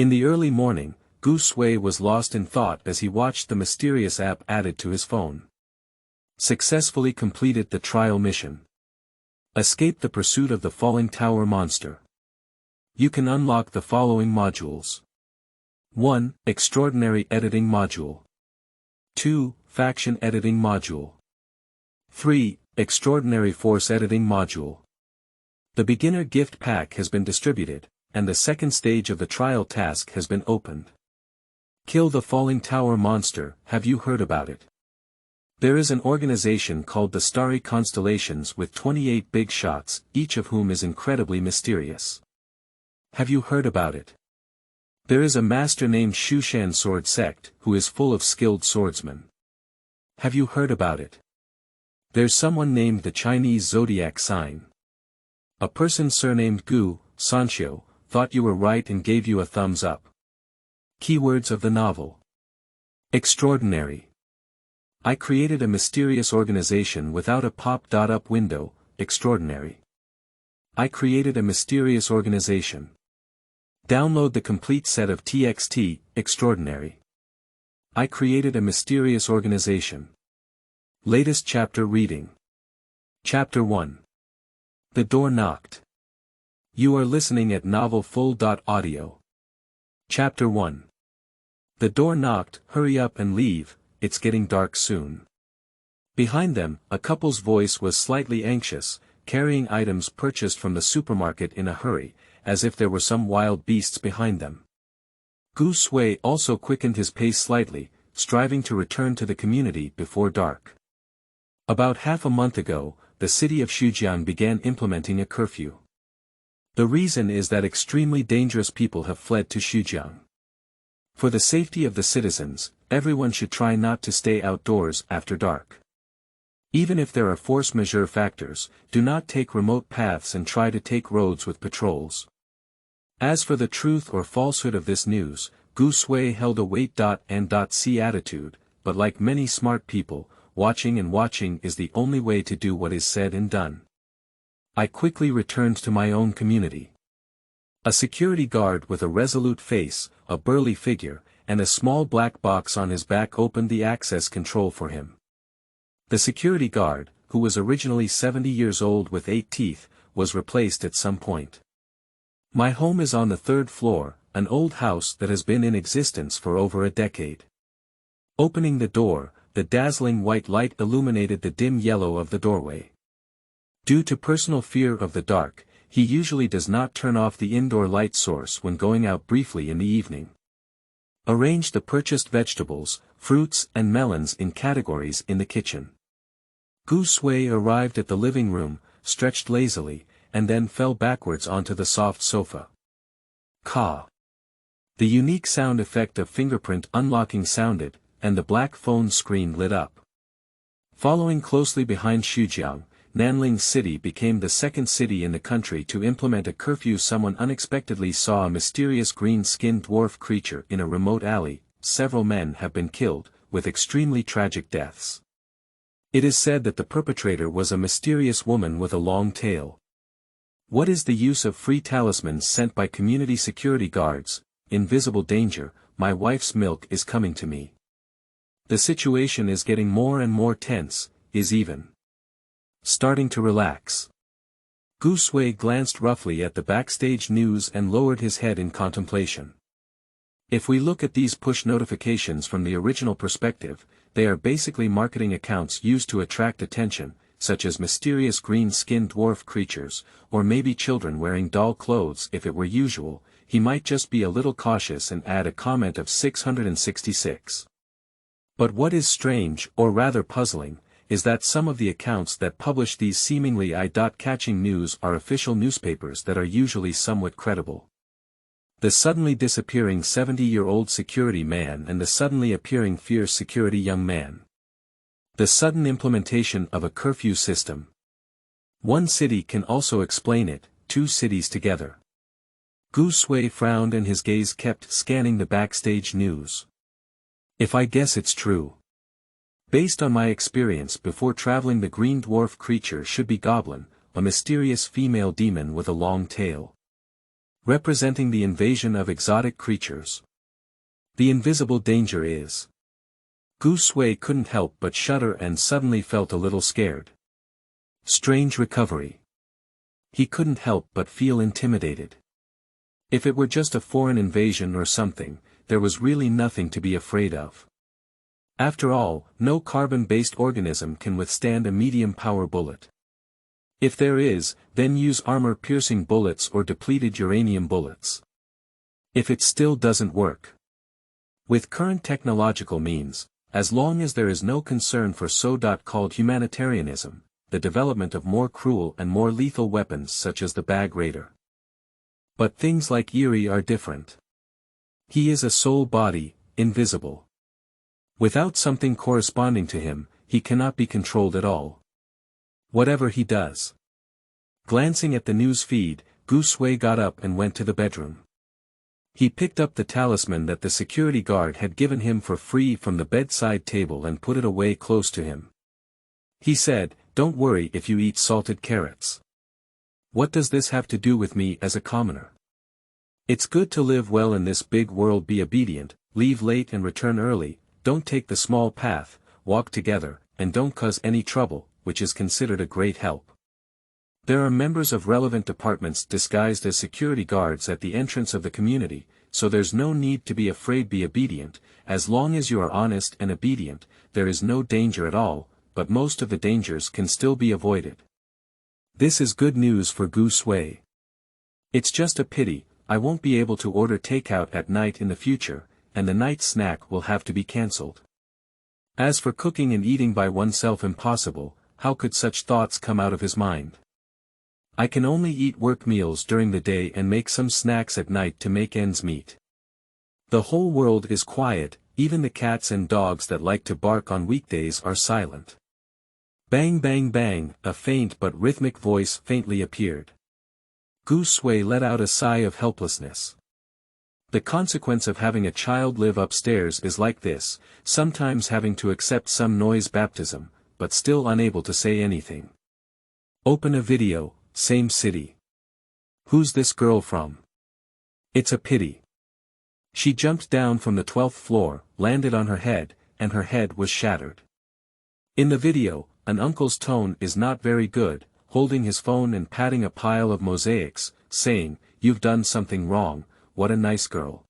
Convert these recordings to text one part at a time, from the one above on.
In the early morning, Gu Sui was lost in thought as he watched the mysterious app added to his phone. Successfully completed the trial mission. Escape the pursuit of the falling tower monster. You can unlock the following modules. 1. Extraordinary Editing Module. 2. Faction Editing Module. 3. Extraordinary Force Editing Module. The beginner gift pack has been distributed, and the second stage of the trial task has been opened. Kill the falling tower monster. Have you heard about it? There is an organization called the Starry Constellations with 28 big shots, each of whom is incredibly mysterious. Have you heard about it? There is a master named Shushan Sword Sect, who is full of skilled swordsmen. Have you heard about it? There's someone named the Chinese Zodiac Sign. A person surnamed Gu, Sanxiu, thought you were right and gave you a thumbs up. Keywords of the novel. Extraordinary. I created a mysterious organization without a pop-up window. Extraordinary. I created a mysterious organization. Download the complete set of TXT. Extraordinary. I created a mysterious organization. Latest chapter reading. Chapter 1. The door knocked. You are listening at novelfull.audio. Chapter 1. The door knocked. Hurry up and leave, it's getting dark soon. Behind them, a couple's voice was slightly anxious, carrying items purchased from the supermarket in a hurry, as if there were some wild beasts behind them. Gu Sui also quickened his pace slightly, striving to return to the community before dark. About half a month ago, the city of Xujiang began implementing a curfew. The reason is that extremely dangerous people have fled to Xujiang. For the safety of the citizens, everyone should try not to stay outdoors after dark. Even if there are force majeure factors, do not take remote paths and try to take roads with patrols. As for the truth or falsehood of this news, Gu Sui held a wait-and-see attitude, but like many smart people, watching and watching is the only way to do what is said and done. I quickly returned to my own community. A security guard with a resolute face, a burly figure, and a small black box on his back opened the access control for him. The security guard, who was originally 70 years old with 8 teeth, was replaced at some point. My home is on the 3rd floor, an old house that has been in existence for over a decade. Opening the door, the dazzling white light illuminated the dim yellow of the doorway. Due to personal fear of the dark, he usually does not turn off the indoor light source when going out briefly in the evening. Arrange the purchased vegetables, fruits and melons in categories in the kitchen. Gu Sui arrived at the living room, stretched lazily, and then fell backwards onto the soft sofa. Ka. The unique sound effect of fingerprint unlocking sounded, and the black phone screen lit up. Following closely behind Xujiang, Nanling City became the second city in the country to implement a curfew. Someone unexpectedly saw a mysterious green-skinned dwarf creature in a remote alley. Several men have been killed, with extremely tragic deaths. It is said that the perpetrator was a mysterious woman with a long tail. What is the use of free talismans sent by community security guards? Invisible danger, my wife's milk is coming to me. The situation is getting more and more tense, is even starting to relax. Gu Sui glanced roughly at the backstage news and lowered his head in contemplation. If we look at these push notifications from the original perspective, they are basically marketing accounts used to attract attention, such as mysterious green-skinned dwarf creatures, or maybe children wearing doll clothes. If it were usual, he might just be a little cautious and add a comment of 666. But what is strange, or rather puzzling, is that some of the accounts that publish these seemingly eye-catching news are official newspapers that are usually somewhat credible. The suddenly disappearing 70-year-old security man and the suddenly appearing fierce security young man. The sudden implementation of a curfew system. One city can also explain it, 2 cities together. Gu Sui frowned and his gaze kept scanning the backstage news. If I guess it's true. Based on my experience before traveling, the green dwarf creature should be Goblin, a mysterious female demon with a long tail. representing the invasion of exotic creatures. The invisible danger is. Gu Sui couldn't help but shudder and suddenly felt a little scared. Strange recovery. He couldn't help but feel intimidated. If it were just a foreign invasion or something, there was really nothing to be afraid of. After all, no carbon-based organism can withstand a medium-power bullet. If there is, then use armor-piercing bullets or depleted uranium bullets. If it still doesn't work. With current technological means, as long as there is no concern for so-called humanitarianism, the development of more cruel and more lethal weapons such as the bag raider. But things like Yuri are different. He is a soul body, invisible. Without something corresponding to him, he cannot be controlled at all. Whatever he does. Glancing at the news feed, Gu Sui got up and went to the bedroom. He picked up the talisman that the security guard had given him for free from the bedside table and put it away close to him. He said, "Don't worry if you eat salted carrots. What does this have to do with me as a commoner? It's good to live well in this big world. Be obedient, leave late and return early, don't take the small path, walk together, and don't cause any trouble, which is considered a great help. There are members of relevant departments disguised as security guards at the entrance of the community, so there's no need to be afraid. Be obedient, as long as you are honest and obedient, there is no danger at all, but most of the dangers can still be avoided." This is good news for Gu Sui. It's just a pity, I won't be able to order takeout at night in the future, and the night snack will have to be cancelled. As for cooking and eating by oneself, impossible. How could such thoughts come out of his mind? I can only eat work meals during the day and make some snacks at night to make ends meet. The whole world is quiet, even the cats and dogs that like to bark on weekdays are silent. Bang bang bang, a faint but rhythmic voice faintly appeared. Gu Sui let out a sigh of helplessness. The consequence of having a child live upstairs is like this, sometimes having to accept some noise baptism, but still unable to say anything. Open a video, same city. Who's this girl from? It's a pity. She jumped down from the 12th floor, landed on her head, and her head was shattered. In the video, an uncle's tone is not very good, holding his phone and patting a pile of mosaics, saying, "You've done something wrong, what a nice girl."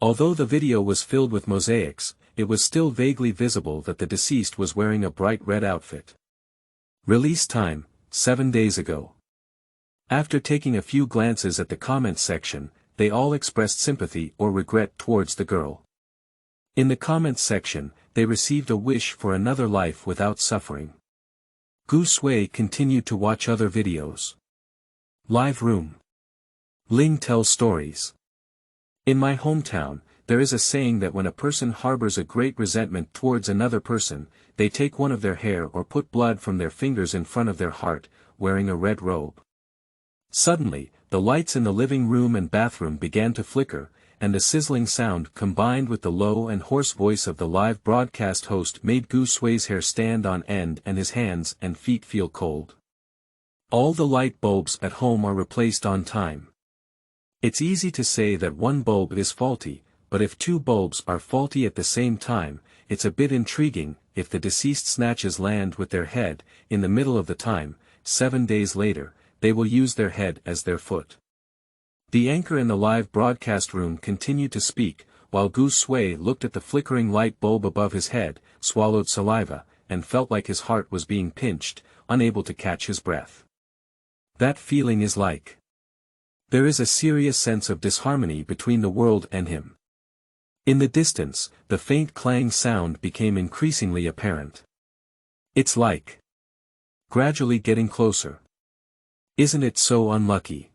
Although the video was filled with mosaics, it was still vaguely visible that the deceased was wearing a bright red outfit. Release time, 7 days ago. After taking a few glances at the comments section, they all expressed sympathy or regret towards the girl. In the comments section, they received a wish for another life without suffering. Gu Sui continued to watch other videos. Live room. Ling tells stories. In my hometown, there is a saying that when a person harbors a great resentment towards another person, they take one of their hair or put blood from their fingers in front of their heart, wearing a red robe. Suddenly, the lights in the living room and bathroom began to flicker, and the sizzling sound combined with the low and hoarse voice of the live broadcast host made Gu Sui's hair stand on end and his hands and feet feel cold. All the light bulbs at home are replaced on time. It's easy to say that one bulb is faulty, but if two bulbs are faulty at the same time, it's a bit intriguing. If the deceased snatches land with their head, in the middle of the time, 7 days later, they will use their head as their foot. The anchor in the live broadcast room continued to speak, while Gu Sui looked at the flickering light bulb above his head, swallowed saliva, and felt like his heart was being pinched, unable to catch his breath. That feeling is like. There is a serious sense of disharmony between the world and him. In the distance, the faint clang sound became increasingly apparent. It's like. Gradually getting closer. Isn't it so unlucky?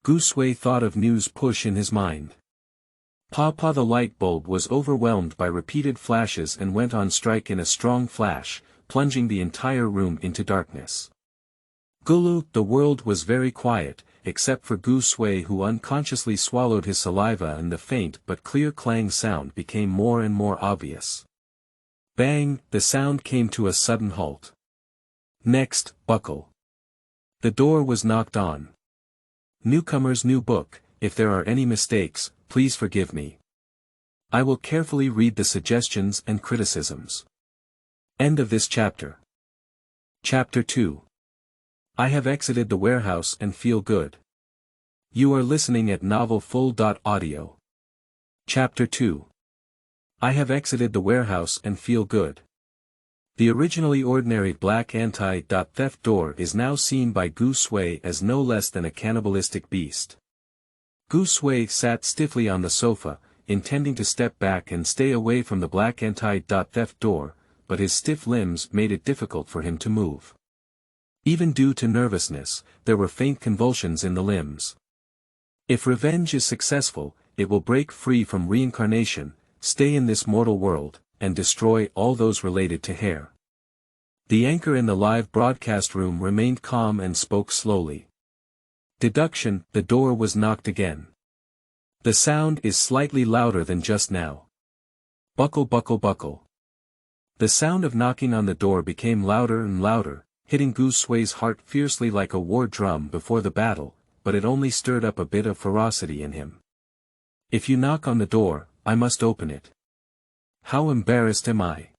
Gu Sui thought of news push in his mind. Papa the light bulb was overwhelmed by repeated flashes and went on strike in a strong flash, plunging the entire room into darkness. Gulu, the world was very quiet, except for Gu Sui, who unconsciously swallowed his saliva, and the faint but clear clang sound became more and more obvious. Bang, the sound came to a sudden halt. Next, buckle. The door was knocked on. Newcomer's new book. If there are any mistakes, please forgive me. I will carefully read the suggestions and criticisms. End of this chapter. Chapter 2. I have exited the warehouse and feel good. You are listening at novelfull.audio. Chapter 2. I have exited the warehouse and feel good. The originally ordinary black anti-theft door is now seen by Gu Sui as no less than a cannibalistic beast. Gu Sui sat stiffly on the sofa, intending to step back and stay away from the black anti-theft door, but his stiff limbs made it difficult for him to move. Even due to nervousness, there were faint convulsions in the limbs. If revenge is successful, it will break free from reincarnation, stay in this mortal world, and destroy all those related to hair. The anchor in the live broadcast room remained calm and spoke slowly. Deduction: the door was knocked again. The sound is slightly louder than just now. Buckle, buckle, buckle. The sound of knocking on the door became louder and louder, hitting Gu Sui's heart fiercely like a war drum before the battle, but it only stirred up a bit of ferocity in him. If you knock on the door, I must open it. How embarrassed am I?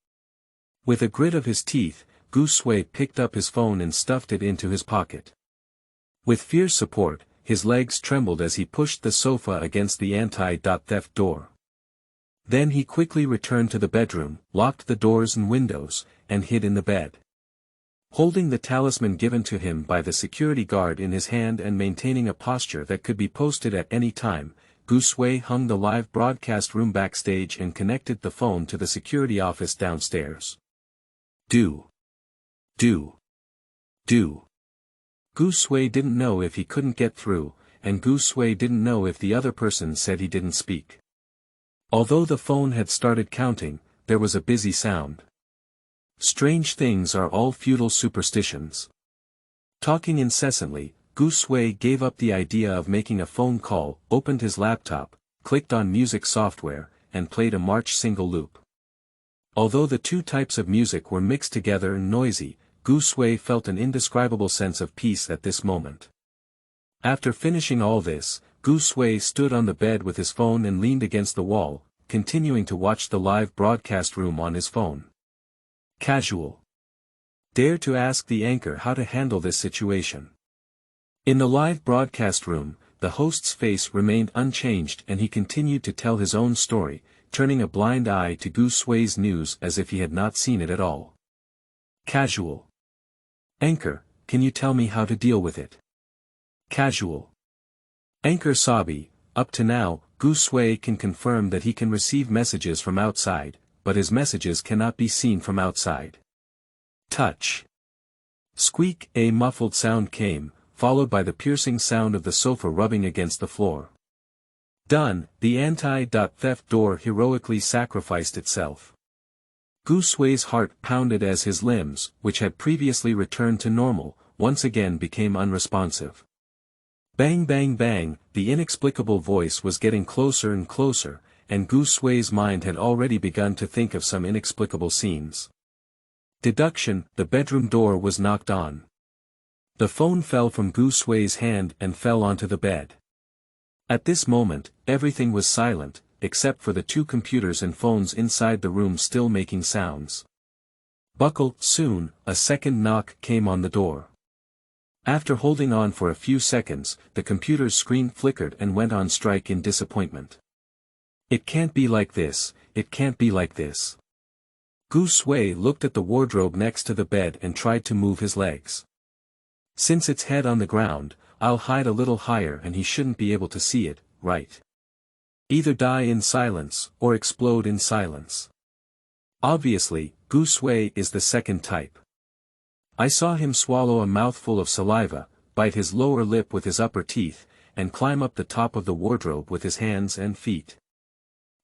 With a grit of his teeth, Gu Sui picked up his phone and stuffed it into his pocket. With fierce support, his legs trembled as he pushed the sofa against the anti-theft door. Then he quickly returned to the bedroom, locked the doors and windows, and hid in the bed. Holding the talisman given to him by the security guard in his hand and maintaining a posture that could be posted at any time, Gu Sui hung the live broadcast room backstage and connected the phone to the security office downstairs. Do. Gu Sui didn't know if he couldn't get through, and Gu Sui didn't know if the other person said he didn't speak. Although the phone had started counting, there was a busy sound. Strange things are all feudal superstitions. Talking incessantly, Gu Sui gave up the idea of making a phone call, opened his laptop, clicked on music software, and played a march single loop. Although the two types of music were mixed together and noisy, Gu Sui felt an indescribable sense of peace at this moment. After finishing all this, Gu Sui stood on the bed with his phone and leaned against the wall, continuing to watch the live broadcast room on his phone. Casual. Dare to ask the anchor how to handle this situation. In the live broadcast room, the host's face remained unchanged and he continued to tell his own story, turning a blind eye to Gu Sui's news as if he had not seen it at all. Casual. Anchor, can you tell me how to deal with it? Casual. Anchor Sabi, up to now, Gu Sui can confirm that he can receive messages from outside, but his messages cannot be seen from outside. Touch. Squeak, a muffled sound came, followed by the piercing sound of the sofa rubbing against the floor. Done, the anti-theft door heroically sacrificed itself. Gu Sui's heart pounded as his limbs, which had previously returned to normal, once again became unresponsive. Bang bang bang, the inexplicable voice was getting closer and closer, and Gu Sui's mind had already begun to think of some inexplicable scenes. Deduction: the bedroom door was knocked on. The phone fell from Gu Sui's hand and fell onto the bed. At this moment, everything was silent, except for the two computers and phones inside the room still making sounds. Buckle. Soon, a second knock came on the door. After holding on for a few seconds, the computer's screen flickered and went on strike in disappointment. It can't be like this, it can't be like this. Gu Sui looked at the wardrobe next to the bed and tried to move his legs. Since it's head on the ground, I'll hide a little higher and he shouldn't be able to see it, right? Either die in silence, or explode in silence. Obviously, Gu Sui is the second type. I saw him swallow a mouthful of saliva, bite his lower lip with his upper teeth, and climb up the top of the wardrobe with his hands and feet.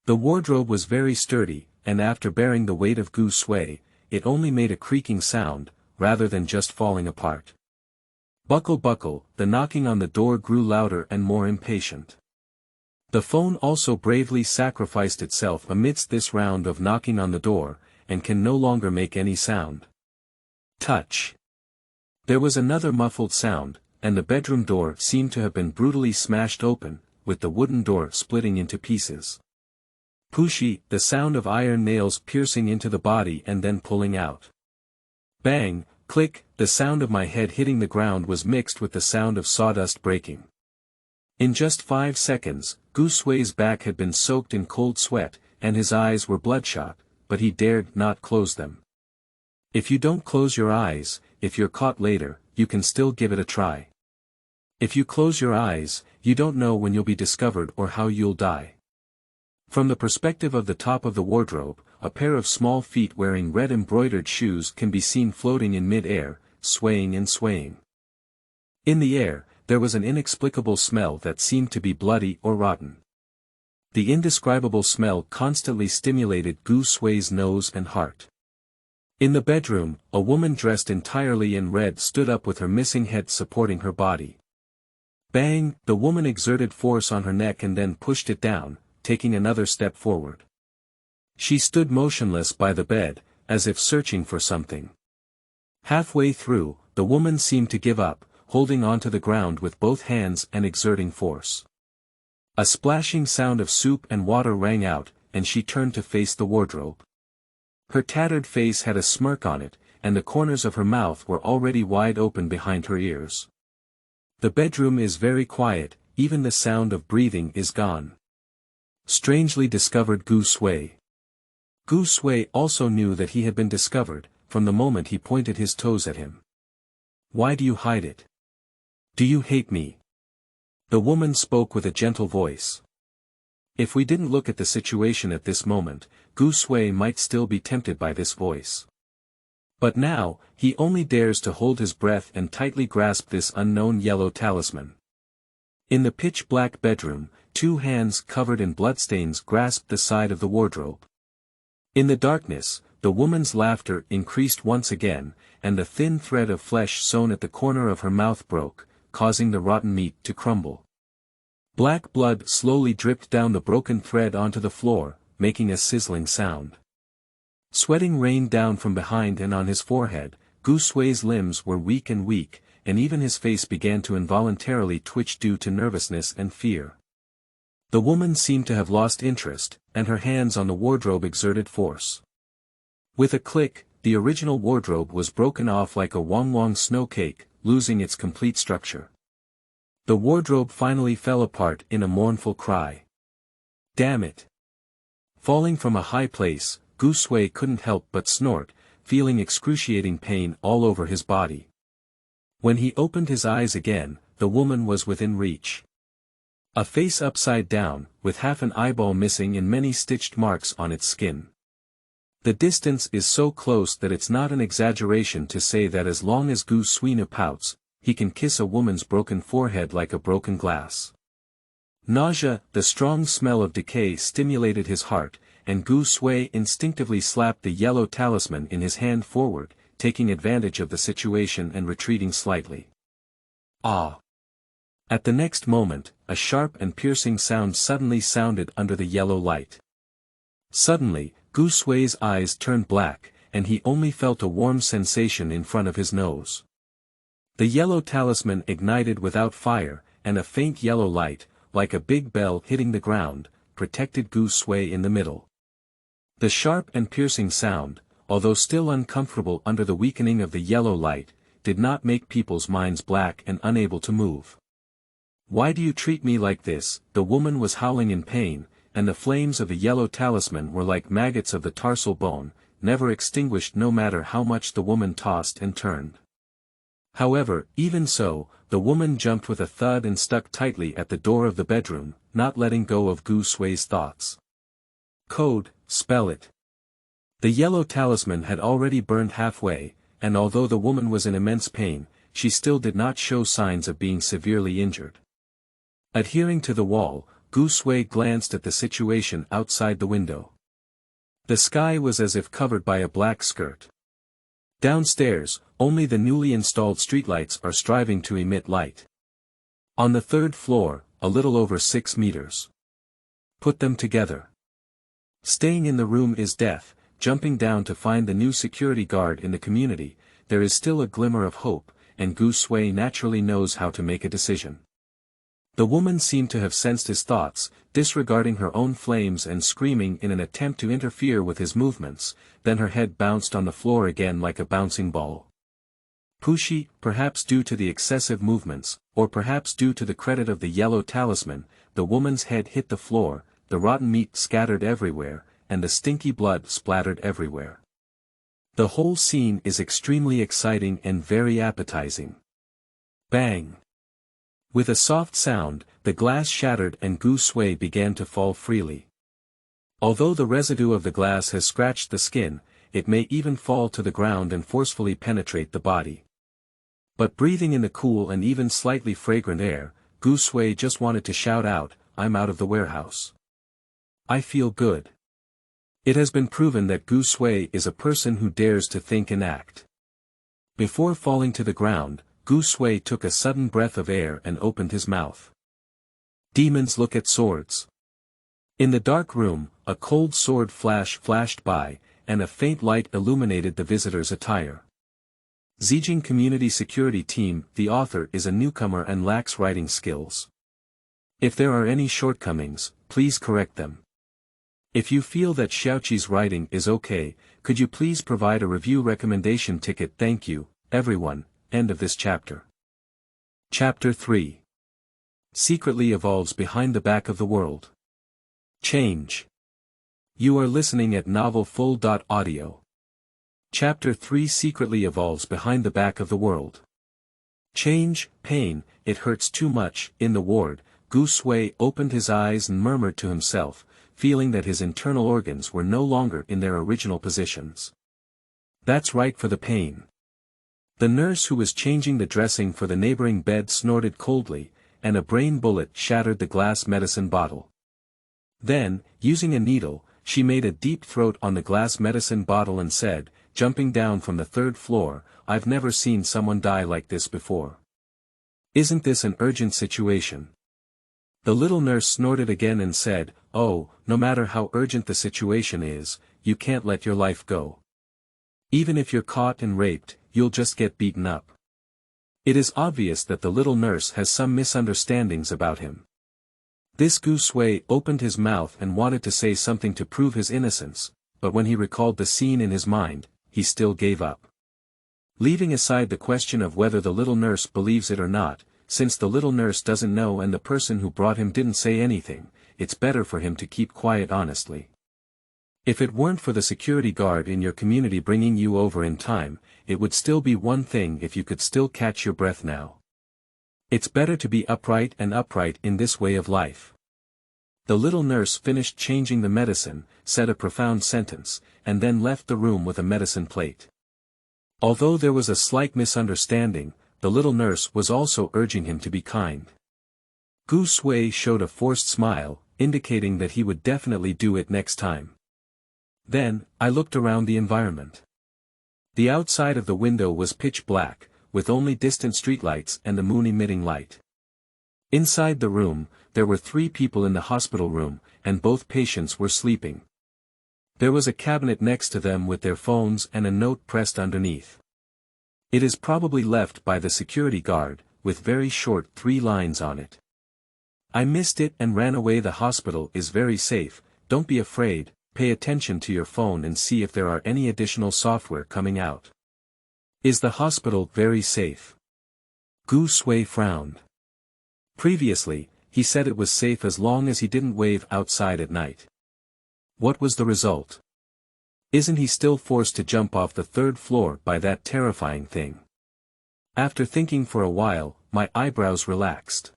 The wardrobe was very sturdy, and after bearing the weight of Gu Sui, it only made a creaking sound, rather than just falling apart. Buckle buckle, the knocking on the door grew louder and more impatient. The phone also bravely sacrificed itself amidst this round of knocking on the door, and can no longer make any sound. Touch. There was another muffled sound, and the bedroom door seemed to have been brutally smashed open, with the wooden door splitting into pieces. Pushi, the sound of iron nails piercing into the body and then pulling out. Bang, click, the sound of my head hitting the ground was mixed with the sound of sawdust breaking. In just 5 seconds, Gu Sui's back had been soaked in cold sweat, and his eyes were bloodshot, but he dared not close them. If you don't close your eyes, if you're caught later, you can still give it a try. If you close your eyes, you don't know when you'll be discovered or how you'll die. From the perspective of the top of the wardrobe, a pair of small feet wearing red embroidered shoes can be seen floating in mid-air, swaying and swaying. In the air, there was an inexplicable smell that seemed to be bloody or rotten. The indescribable smell constantly stimulated Gu Sui's nose and heart. In the bedroom, a woman dressed entirely in red stood up with her missing head supporting her body. Bang, the woman exerted force on her neck and then pushed it down, taking another step forward. She stood motionless by the bed, as if searching for something. Halfway through, the woman seemed to give up, holding onto the ground with both hands and exerting force. A splashing sound of soup and water rang out, and she turned to face the wardrobe. Her tattered face had a smirk on it, and the corners of her mouth were already wide open behind her ears. The bedroom is very quiet, even the sound of breathing is gone. Strangely discovered Gu Sui. Gu Sui also knew that he had been discovered, from the moment he pointed his toes at him. Why do you hide it? Do you hate me? The woman spoke with a gentle voice. If we didn't look at the situation at this moment, Gu Sui might still be tempted by this voice. But now, he only dares to hold his breath and tightly grasp this unknown yellow talisman. In the pitch-black bedroom, 2 hands covered in bloodstains grasped the side of the wardrobe. In the darkness, the woman's laughter increased once again, and the thin thread of flesh sewn at the corner of her mouth broke, causing the rotten meat to crumble. Black blood slowly dripped down the broken thread onto the floor, making a sizzling sound. Sweating rained down from behind and on his forehead. Gu Sui's limbs were weak, and even his face began to involuntarily twitch due to nervousness and fear. The woman seemed to have lost interest, and her hands on the wardrobe exerted force. With a click, the original wardrobe was broken off like a wong snow cake, losing its complete structure. The wardrobe finally fell apart in a mournful cry. Damn it! Falling from a high place, Gu Sui couldn't help but snort, feeling excruciating pain all over his body. When he opened his eyes again, the woman was within reach. A face upside down, with half an eyeball missing and many stitched marks on its skin. The distance is so close that it's not an exaggeration to say that as long as Gu Sui pouts, he can kiss a woman's broken forehead like a broken glass. Nausea, the strong smell of decay stimulated his heart, and Gu Sui instinctively slapped the yellow talisman in his hand forward, taking advantage of the situation and retreating slightly. Ah! At the next moment, a sharp and piercing sound suddenly sounded under the yellow light. Suddenly, Gu Sui's eyes turned black, and he only felt a warm sensation in front of his nose. The yellow talisman ignited without fire, and a faint yellow light, like a big bell hitting the ground, protected Gu Sui in the middle. The sharp and piercing sound, although still uncomfortable under the weakening of the yellow light, did not make people's minds black and unable to move. Why do you treat me like this? The woman was howling in pain, and the flames of the yellow talisman were like maggots of the tarsal bone, never extinguished no matter how much the woman tossed and turned. However, even so, the woman jumped with a thud and stuck tightly at the door of the bedroom, not letting go of Gu Sui's thoughts. Code, spell it. The yellow talisman had already burned halfway, and although the woman was in immense pain, she still did not show signs of being severely injured. Adhering to the wall, Gu Sui glanced at the situation outside the window. The sky was as if covered by a black skirt. Downstairs, only the newly installed streetlights are striving to emit light. On the 3rd floor, a little over 6 meters. Put them together. Staying in the room is death. Jumping down to find the new security guard in the community, there is still a glimmer of hope, and Gu Sui naturally knows how to make a decision. The woman seemed to have sensed his thoughts, disregarding her own flames and screaming in an attempt to interfere with his movements, then her head bounced on the floor again like a bouncing ball. Pushi, perhaps due to the excessive movements, or perhaps due to the credit of the yellow talisman, the woman's head hit the floor, the rotten meat scattered everywhere, and the stinky blood splattered everywhere. The whole scene is extremely exciting and very appetizing. Bang! With a soft sound, the glass shattered and Gu Sui began to fall freely. Although the residue of the glass has scratched the skin, it may even fall to the ground and forcefully penetrate the body. But breathing in the cool and even slightly fragrant air, Gu Sui just wanted to shout out, "I'm out of the warehouse. I feel good." It has been proven that Gu Sui is a person who dares to think and act. Before falling to the ground, Gu Sui took a sudden breath of air and opened his mouth. Demons look at swords. In the dark room, a cold sword flash flashed by, and a faint light illuminated the visitor's attire. Zijing Community Security Team. The author is a newcomer and lacks writing skills. If there are any shortcomings, please correct them. If you feel that Xiaoqi's writing is okay, could you please provide a review recommendation ticket? Thank you, everyone. End of this chapter. Chapter 3. Secretly evolves behind the back of the world. Change. You are listening at novelfull.audio. Chapter 3 secretly evolves behind the back of the world. Change, pain, it hurts too much. In the ward, Gu Sui opened his eyes and murmured to himself, feeling that his internal organs were no longer in their original positions. That's right, for the pain. The nurse who was changing the dressing for the neighboring bed snorted coldly, and a brain bullet shattered the glass medicine bottle. Then, using a needle, she made a deep throat on the glass medicine bottle and said, jumping down from the 3rd floor, "I've never seen someone die like this before. Isn't this an urgent situation?" The little nurse snorted again and said, "Oh, no matter how urgent the situation is, you can't let your life go. Even if you're caught and raped, you'll just get beaten up." It is obvious that the little nurse has some misunderstandings about him. This Gu Sui opened his mouth and wanted to say something to prove his innocence, but when he recalled the scene in his mind, he still gave up. Leaving aside the question of whether the little nurse believes it or not, since the little nurse doesn't know and the person who brought him didn't say anything, it's better for him to keep quiet honestly. If it weren't for the security guard in your community bringing you over in time, it would still be one thing if you could still catch your breath now. It's better to be upright and upright in this way of life. The little nurse finished changing the medicine, said a profound sentence, and then left the room with a medicine plate. Although there was a slight misunderstanding, the little nurse was also urging him to be kind. Gu Sui showed a forced smile, indicating that he would definitely do it next time. Then, I looked around the environment. The outside of the window was pitch black, with only distant streetlights and the moon emitting light. Inside the room, there were 3 people in the hospital room, and both patients were sleeping. There was a cabinet next to them with their phones and a note pressed underneath. It is probably left by the security guard, with very short 3 lines on it. "I missed it and ran away. The hospital is very safe, don't be afraid. Pay attention to your phone and see if there are any additional software coming out." Is the hospital very safe? Gu Sui frowned. Previously, he said it was safe as long as he didn't wave outside at night. What was the result? Isn't he still forced to jump off the 3rd floor by that terrifying thing? After thinking for a while, my eyebrows relaxed.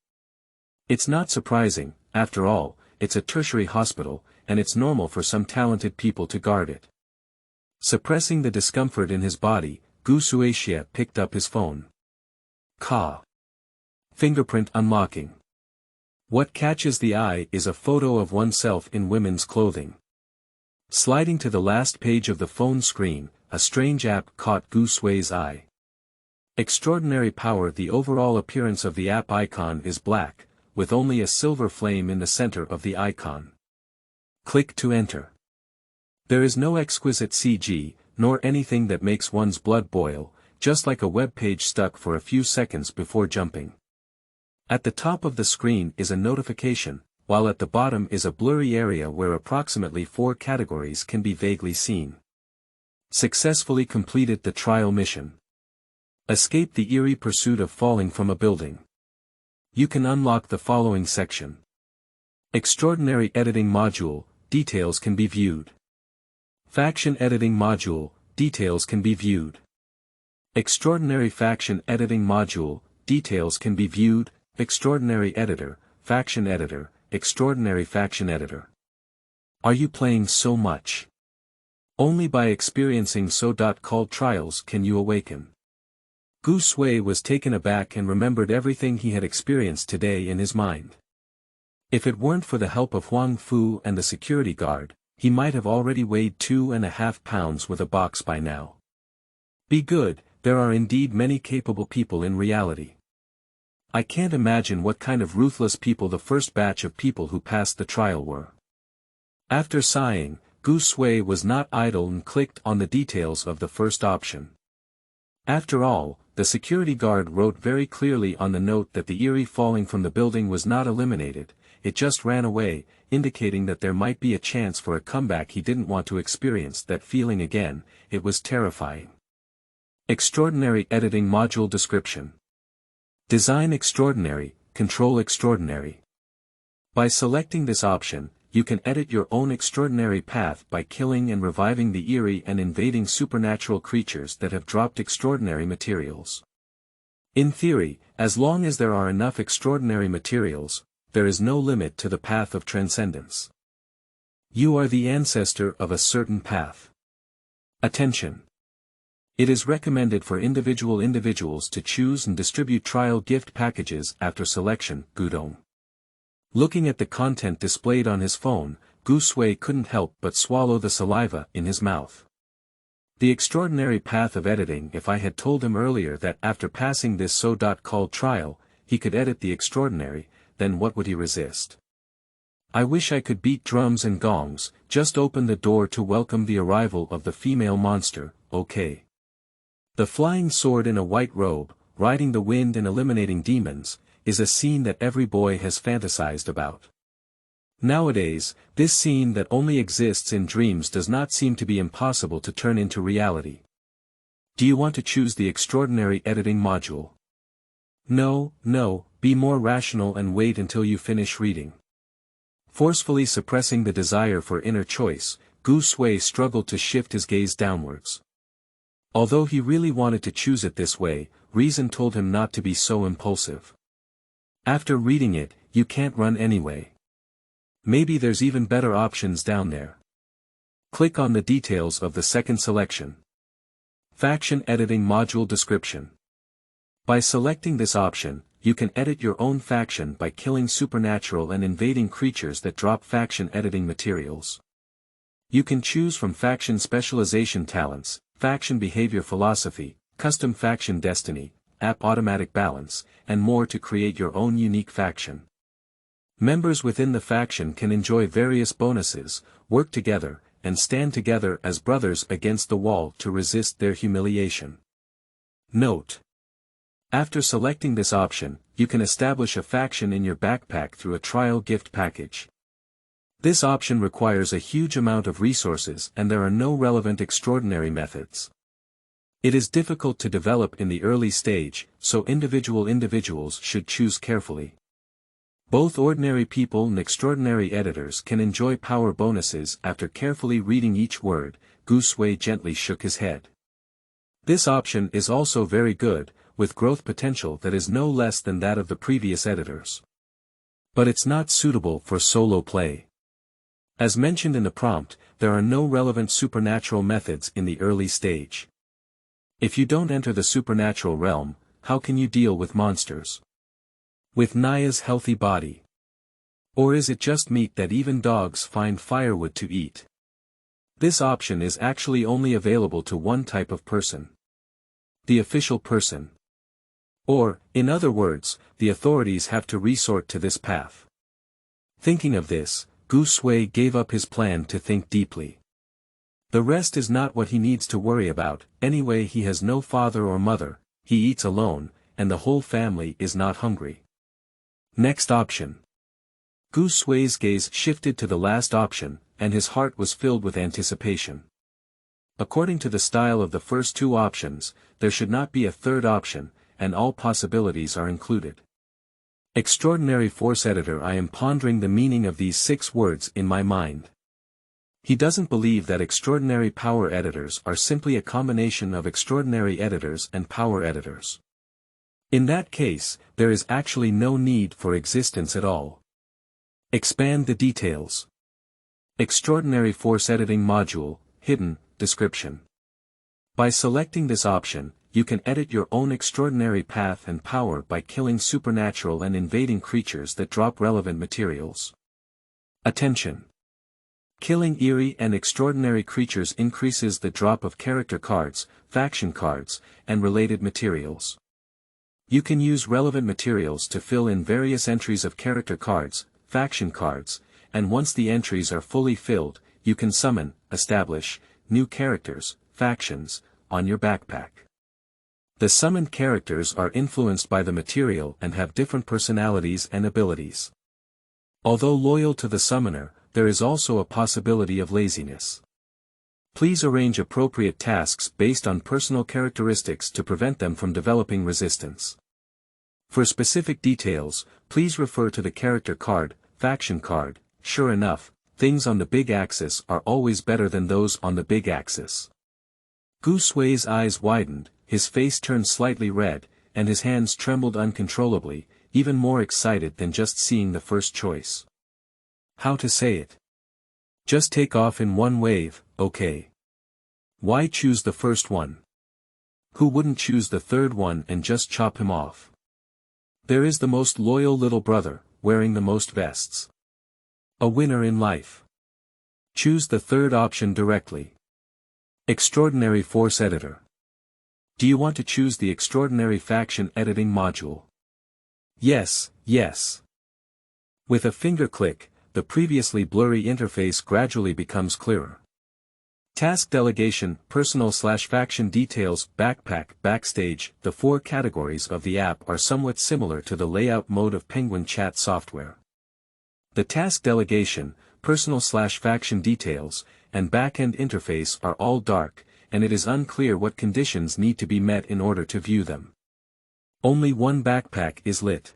It's not surprising, after all, it's a tertiary hospital, and it's normal for some talented people to guard it. Suppressing the discomfort in his body, Gu Suishia picked up his phone. Ka. Fingerprint unlocking. What catches the eye is a photo of oneself in women's clothing. Sliding to the last page of the phone screen, a strange app caught Gu Sui's eye. Extraordinary power. The overall appearance of the app icon is black, with only a silver flame in the center of the icon. Click to enter. There is no exquisite CG, nor anything that makes one's blood boil, just like a web page stuck for a few seconds before jumping. At the top of the screen is a notification, while at the bottom is a blurry area where approximately 4 categories can be vaguely seen. Successfully completed the trial mission. Escape the eerie pursuit of falling from a building. You can unlock the following section. Extraordinary editing module, details can be viewed. Faction editing module, details can be viewed. Extraordinary faction editing module, details can be viewed. Extraordinary editor, faction editor, extraordinary faction editor. Are you playing so much? Only by experiencing so-called trials can you awaken. Gu Sui was taken aback and remembered everything he had experienced today in his mind. If it weren't for the help of Huang Fu and the security guard, he might have already weighed 2.5 pounds with a box by now. Be good, there are indeed many capable people in reality. I can't imagine what kind of ruthless people the first batch of people who passed the trial were. After sighing, Gu Sui was not idle and clicked on the details of the first option. After all, the security guard wrote very clearly on the note that the eerie falling from the building was not eliminated, it just ran away, indicating that there might be a chance for a comeback. He didn't want to experience that feeling again, it was terrifying. Extraordinary editing module description. Design extraordinary, control extraordinary. By selecting this option, you can edit your own extraordinary path by killing and reviving the eerie and invading supernatural creatures that have dropped extraordinary materials. In theory, as long as there are enough extraordinary materials, there is no limit to the path of transcendence. You are the ancestor of a certain path. Attention! It is recommended for individuals to choose and distribute trial gift packages after selection. Gudong. Looking at the content displayed on his phone, Gu Sui couldn't help but swallow the saliva in his mouth. The extraordinary path of editing. If I had told him earlier that after passing this so-called trial, he could edit the extraordinary, then what would he resist? I wish I could beat drums and gongs, just open the door to welcome the arrival of the female monster, okay. The flying sword in a white robe, riding the wind and eliminating demons, is a scene that every boy has fantasized about. Nowadays, this scene that only exists in dreams does not seem to be impossible to turn into reality. Do you want to choose the extraordinary editing module? No, be more rational and wait until you finish reading. Forcefully suppressing the desire for inner choice, Gu Sui struggled to shift his gaze downwards. Although he really wanted to choose it this way, reason told him not to be so impulsive. After reading it, you can't run anyway. Maybe there's even better options down there. Click on the details of the second selection. Faction editing module description. By selecting this option, you can edit your own faction by killing supernatural and invading creatures that drop faction editing materials. You can choose from faction specialization talents, faction behavior philosophy, custom faction destiny, app automatic balance, and more to create your own unique faction. Members within the faction can enjoy various bonuses, work together, and stand together as brothers against the wall to resist their humiliation. Note: after selecting this option, you can establish a faction in your backpack through a trial gift package. This option requires a huge amount of resources and there are no relevant extraordinary methods. It is difficult to develop in the early stage, so individuals should choose carefully. Both ordinary people and extraordinary editors can enjoy power bonuses after carefully reading each word. Gu Sui gently shook his head. This option is also very good, with growth potential that is no less than that of the previous editors. But it's not suitable for solo play. As mentioned in the prompt, there are no relevant supernatural methods in the early stage. If you don't enter the supernatural realm, how can you deal with monsters? With Naya's healthy body? Or is it just meat that even dogs find firewood to eat? This option is actually only available to one type of person. The official person. Or, in other words, the authorities have to resort to this path. Thinking of this, Gu Sui gave up his plan to think deeply. The rest is not what he needs to worry about. Anyway, he has no father or mother, he eats alone, and the whole family is not hungry. Next option. Gu Sui's gaze shifted to the last option, and his heart was filled with anticipation. According to the style of the first two options, there should not be a third option, and all possibilities are included. Extraordinary Force Editor, I am pondering the meaning of these 6 words in my mind. He doesn't believe that extraordinary power editors are simply a combination of extraordinary editors and power editors. In that case, there is actually no need for existence at all. Expand the details. Extraordinary Force Editing Module, Hidden, Description. By selecting this option, you can edit your own extraordinary path and power by killing supernatural and invading creatures that drop relevant materials. Attention! Killing eerie and extraordinary creatures increases the drop of character cards, faction cards, and related materials. You can use relevant materials to fill in various entries of character cards, faction cards, and once the entries are fully filled, you can summon, establish, new characters, factions, on your backpack. The summoned characters are influenced by the material and have different personalities and abilities. Although loyal to the summoner, there is also a possibility of laziness. Please arrange appropriate tasks based on personal characteristics to prevent them from developing resistance. For specific details, please refer to the character card, faction card. Sure enough, things on the big axis are always better than those on the big axis. Gu Sui's eyes widened, his face turned slightly red, and his hands trembled uncontrollably, even more excited than just seeing the first choice. How to say it? Just take off in one wave, okay. Why choose the first one? Who wouldn't choose the third one and just chop him off? There is the most loyal little brother, wearing the most vests. A winner in life. Choose the third option directly. Extraordinary Force Editor. Do you want to choose the Extraordinary Faction Editing module? Yes, yes. With a finger click, the previously blurry interface gradually becomes clearer. Task Delegation, Personal/Faction Details, Backpack, Backstage. The 4 categories of the app are somewhat similar to the layout mode of Penguin chat software. The Task Delegation, Personal/Faction Details, and Backend interface are all dark, and it is unclear what conditions need to be met in order to view them. Only one backpack is lit.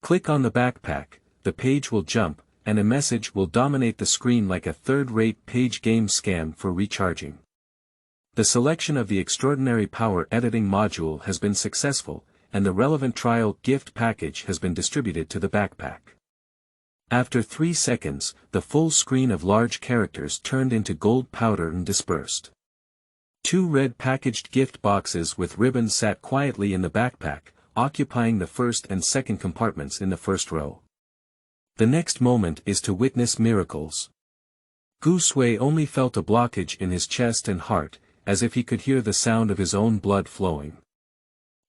Click on the backpack, the page will jump, and a message will dominate the screen like a third-rate page game scam for recharging. The selection of the Extraordinary Power Editing module has been successful, and the relevant trial gift package has been distributed to the backpack. After 3 seconds, the full screen of large characters turned into gold powder and dispersed. 2 red packaged gift boxes with ribbons sat quietly in the backpack, occupying the first and second compartments in the first row. The next moment is to witness miracles. Gu Sui only felt a blockage in his chest and heart, as if he could hear the sound of his own blood flowing.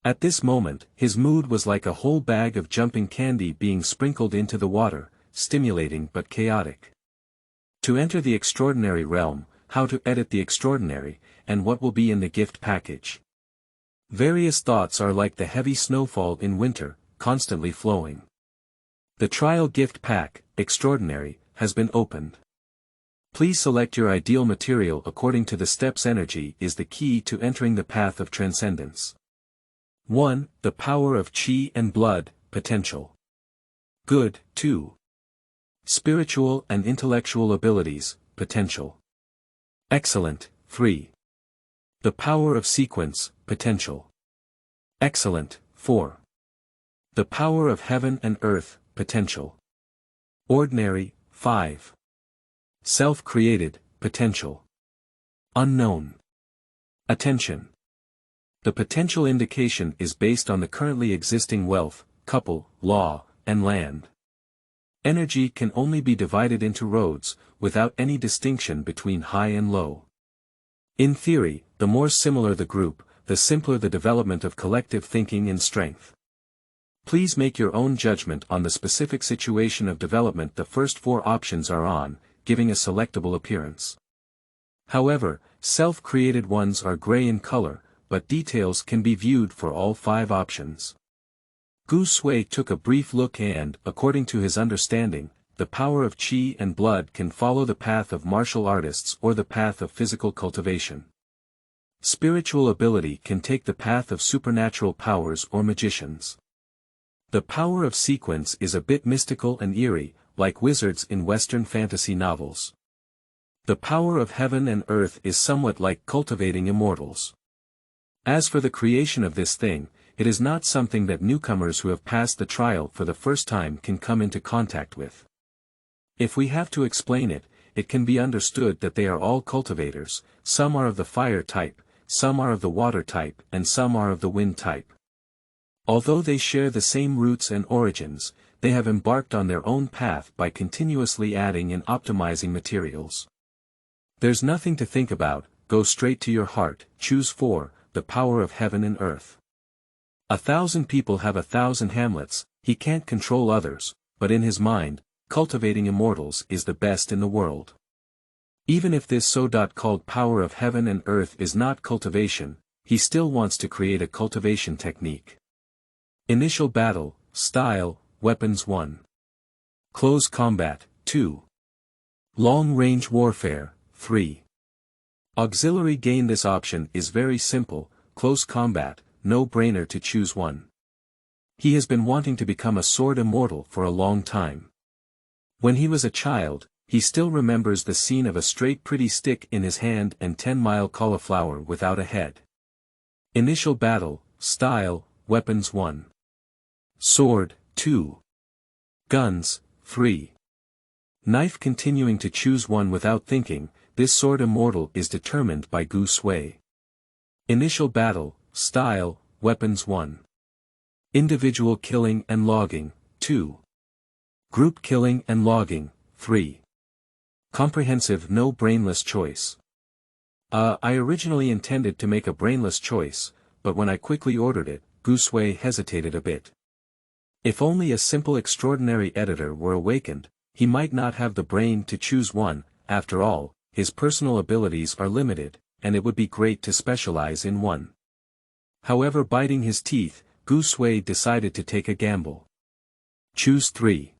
At this moment, his mood was like a whole bag of jumping candy being sprinkled into the water, stimulating but chaotic. To enter the extraordinary realm, how to edit the extraordinary, and what will be in the gift package. Various thoughts are like the heavy snowfall in winter, constantly flowing. The trial gift pack, Extraordinary, has been opened. Please select your ideal material according to the steps. Energy is the key to entering the path of transcendence. 1. The power of Qi and blood, potential. Good. 2. Spiritual and intellectual abilities, potential. Excellent. 3. The power of sequence, potential. Excellent. 4. The power of heaven and earth, potential. Ordinary. 5. Self-created, potential. Unknown. Attention. The potential indication is based on the currently existing wealth, couple, law, and land. Energy can only be divided into roads, without any distinction between high and low. In theory, the more similar the group, the simpler the development of collective thinking and strength. Please make your own judgment on the specific situation of development the first 4 options are on, giving a selectable appearance. However, self-created ones are gray in color, but details can be viewed for all 5 options. Gu Sui took a brief look and, according to his understanding, the power of qi and blood can follow the path of martial artists or the path of physical cultivation. Spiritual ability can take the path of supernatural powers or magicians. The power of sequence is a bit mystical and eerie, like wizards in Western fantasy novels. The power of heaven and earth is somewhat like cultivating immortals. As for the creation of this thing, it is not something that newcomers who have passed the trial for the first time can come into contact with. If we have to explain it, it can be understood that they are all cultivators, some are of the fire type, some are of the water type, and some are of the wind type. Although they share the same roots and origins, they have embarked on their own path by continuously adding and optimizing materials. There's nothing to think about, go straight to your heart, choose 4, the power of heaven and earth. 1,000 people have 1,000 Hamlets, he can't control others, but in his mind, cultivating immortals is the best in the world. Even if this so-called power of heaven and earth is not cultivation, he still wants to create a cultivation technique. Initial battle, style, weapons 1. Close combat, 2. Long-range warfare, 3. Auxiliary gain. This option is very simple, close combat, no-brainer to choose one. He has been wanting to become a sword immortal for a long time. When he was a child, he still remembers the scene of a straight pretty stick in his hand and 10-mile cauliflower without a head. Initial battle, style, weapons 1. Sword, 2. Guns, 3. Knife. Continuing to choose one without thinking, this sword immortal is determined by Gu Sui. Initial battle, style, weapons 1. Individual killing and logging, 2. Group killing and logging, 3. Comprehensive. No brainless choice. I originally intended to make a brainless choice, but when I quickly ordered it, Gu Sui hesitated a bit. If only a simple extraordinary editor were awakened, he might not have the brain to choose one. After all, his personal abilities are limited, and it would be great to specialize in one. However, biting his teeth, Gu Sui decided to take a gamble. Choose 3.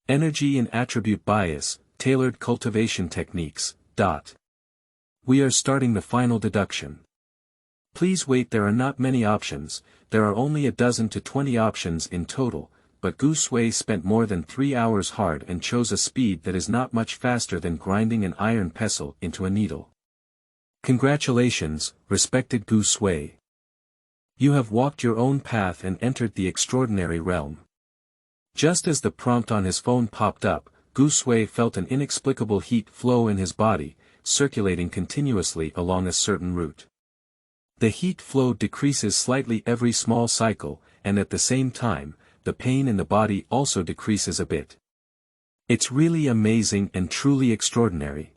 Energy and attribute bias, tailored cultivation techniques. We are starting the final deduction. Please wait, there are not many options, there are only a dozen to 20 options in total, but Gu Sui spent more than 3 hours hard and chose a speed that is not much faster than grinding an iron pestle into a needle. Congratulations, respected Gu Sui. You have walked your own path and entered the extraordinary realm. Just as the prompt on his phone popped up, Gu Sui felt an inexplicable heat flow in his body, circulating continuously along a certain route. The heat flow decreases slightly every small cycle, and at the same time, the pain in the body also decreases a bit. It's really amazing and truly extraordinary.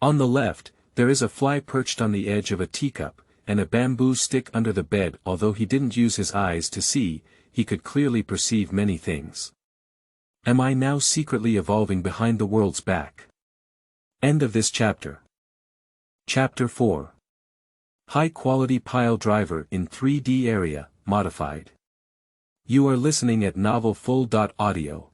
On the left, there is a fly perched on the edge of a teacup, and a bamboo stick under the bed. Although he didn't use his eyes to see, he could clearly perceive many things. Am I now secretly evolving behind the world's back? End of this chapter. Chapter 4. High-quality pile driver in 3D area, modified. You are listening at novelfull.audio.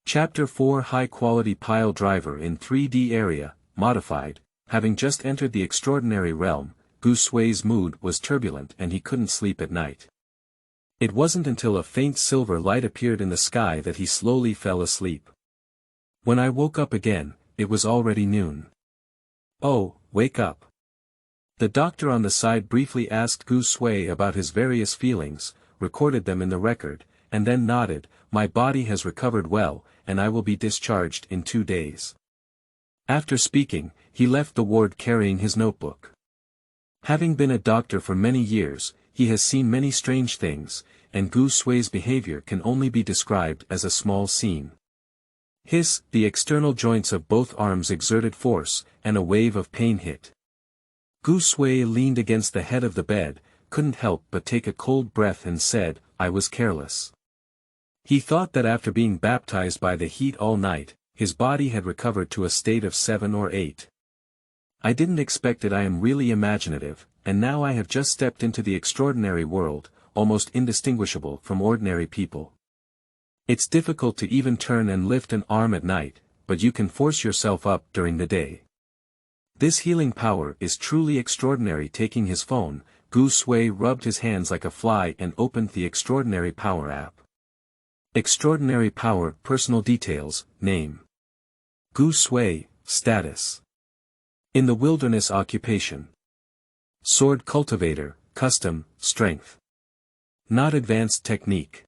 Chapter 4. High-quality pile driver in 3D area, modified. Having just entered the extraordinary realm, Gu Sui's mood was turbulent and he couldn't sleep at night. It wasn't until a faint silver light appeared in the sky that he slowly fell asleep. When I woke up again, it was already noon. Oh, wake up. The doctor on the side briefly asked Gu Sui about his various feelings, recorded them in the record, and then nodded. My body has recovered well, and I will be discharged in 2 days. After speaking, he left the ward carrying his notebook. Having been a doctor for many years, he has seen many strange things, and Gu Sui's behavior can only be described as a small scene. The external joints of both arms exerted force, and a wave of pain hit. Gu Sui leaned against the head of the bed, couldn't help but take a cold breath and said, I was careless. He thought that after being baptized by the heat all night, his body had recovered to a state of 7 or 8. I didn't expect it. I am really imaginative, and now I have just stepped into the extraordinary world, almost indistinguishable from ordinary people. It's difficult to even turn and lift an arm at night, but you can force yourself up during the day. This healing power is truly extraordinary. Taking his phone, Gu Sui rubbed his hands like a fly and opened the Extraordinary Power app. Extraordinary Power. Personal details, name. Gu Sui, status. In the wilderness. Occupation. Sword cultivator, custom, strength. Not advanced technique.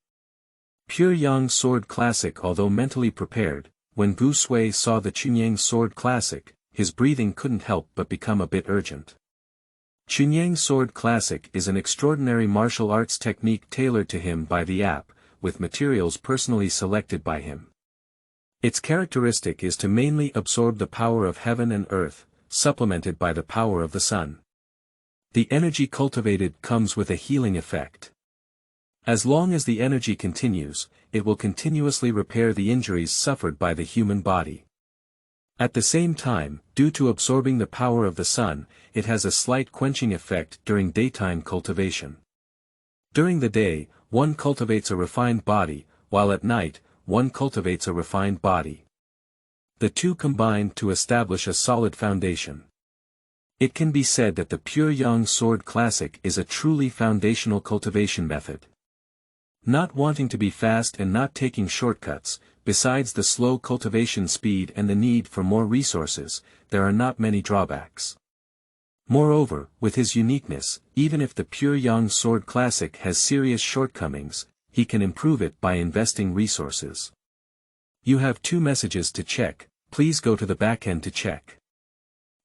Pure Yang Sword Classic. Although mentally prepared, when Gu Sui saw the Chunyang Sword Classic, his breathing couldn't help but become a bit urgent. Chunyang Sword Classic is an extraordinary martial arts technique tailored to him by the app, with materials personally selected by him. Its characteristic is to mainly absorb the power of heaven and earth, supplemented by the power of the sun. The energy cultivated comes with a healing effect. As long as the energy continues, it will continuously repair the injuries suffered by the human body. At the same time, due to absorbing the power of the sun, it has a slight quenching effect during daytime cultivation. During the day, one cultivates a refined body, while at night, one cultivates a refined body. The two combine to establish a solid foundation. It can be said that the Pure Yang Sword Classic is a truly foundational cultivation method. Not wanting to be fast and not taking shortcuts, besides the slow cultivation speed and the need for more resources, there are not many drawbacks. Moreover, with his uniqueness, even if the Pure Yang Sword Classic has serious shortcomings, he can improve it by investing resources. You have 2 messages to check. Please go to the backend to check.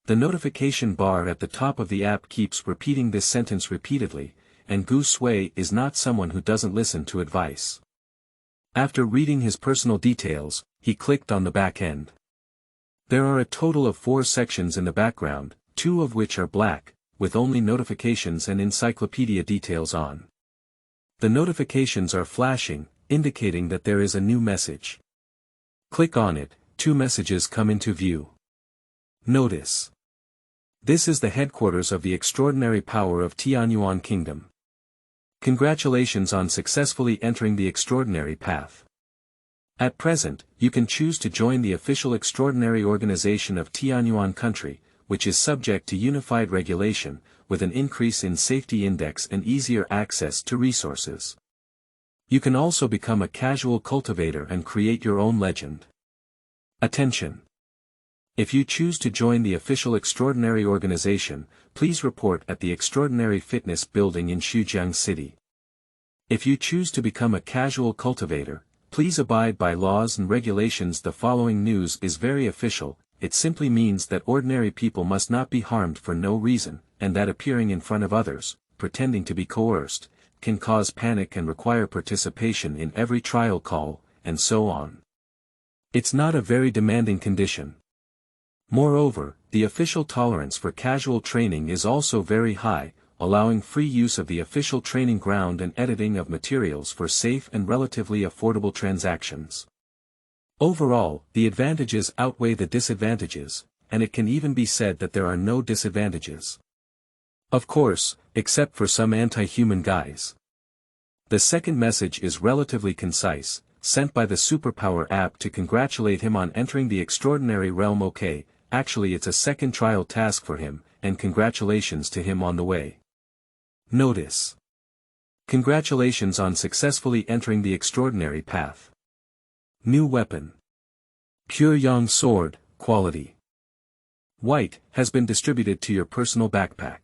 The notification bar at the top of the app keeps repeating this sentence repeatedly, and Gu Sui is not someone who doesn't listen to advice. After reading his personal details, he clicked on the back end. There are a total of 4 sections in the background, 2 of which are black, with only notifications and encyclopedia details on. The notifications are flashing, indicating that there is a new message. Click on it, 2 messages come into view. Notice. This is the headquarters of the extraordinary power of Tianyuan Kingdom. Congratulations on successfully entering the extraordinary path. At present, you can choose to join the official extraordinary organization of Tianyuan country, which is subject to unified regulation, with an increase in safety index and easier access to resources. You can also become a casual cultivator and create your own legend. Attention! If you choose to join the official extraordinary organization, please report at the Extraordinary Fitness Building in Xujiang City. If you choose to become a casual cultivator, please abide by laws and regulations. The following news is very official. It simply means that ordinary people must not be harmed for no reason, and that appearing in front of others, pretending to be coerced, can cause panic and require participation in every trial call, and so on. It's not a very demanding condition. Moreover, the official tolerance for casual training is also very high, allowing free use of the official training ground and editing of materials for safe and relatively affordable transactions. Overall, the advantages outweigh the disadvantages, and it can even be said that there are no disadvantages. Of course, except for some anti-human guys. The second message is relatively concise, sent by the Superpower app to congratulate him on entering the extraordinary realm. Okay, actually it's a second trial task for him, and congratulations to him on the way. Notice. Congratulations on successfully entering the extraordinary path. New weapon. Pure Yang Sword, quality. White, has been distributed to your personal backpack.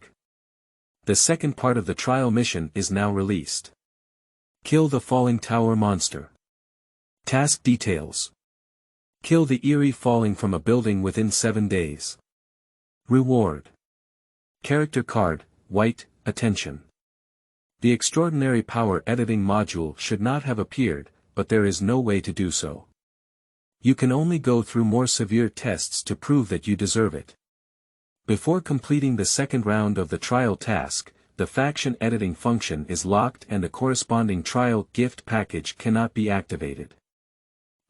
The second part of the trial mission is now released. Kill the falling tower monster. Task details. Kill the eerie falling from a building within 7 days. Reward. Character card, white, attention. The extraordinary power editing module should not have appeared, but there is no way to do so. You can only go through more severe tests to prove that you deserve it. Before completing the second round of the trial task, the faction editing function is locked and a corresponding trial gift package cannot be activated.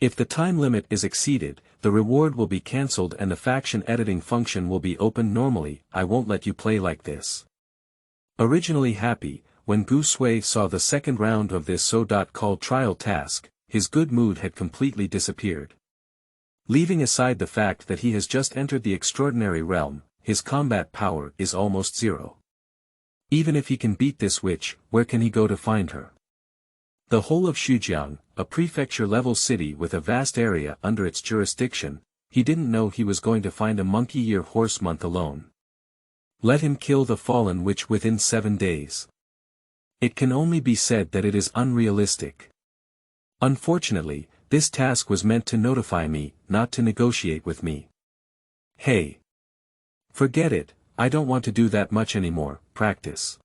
If the time limit is exceeded, the reward will be cancelled and the faction editing function will be opened normally. I won't let you play like this. Originally happy, when Gu Sui saw the second round of this so-called trial task, his good mood had completely disappeared. Leaving aside the fact that he has just entered the extraordinary realm, his combat power is almost zero. Even if he can beat this witch, where can he go to find her? The whole of Xujiang, a prefecture-level city with a vast area under its jurisdiction, he didn't know he was going to find a monkey-year horse month alone. Let him kill the fallen witch within 7 days. It can only be said that it is unrealistic. Unfortunately, this task was meant to notify me, not to negotiate with me. Hey! Forget it, I don't want to do that much anymore. Practice.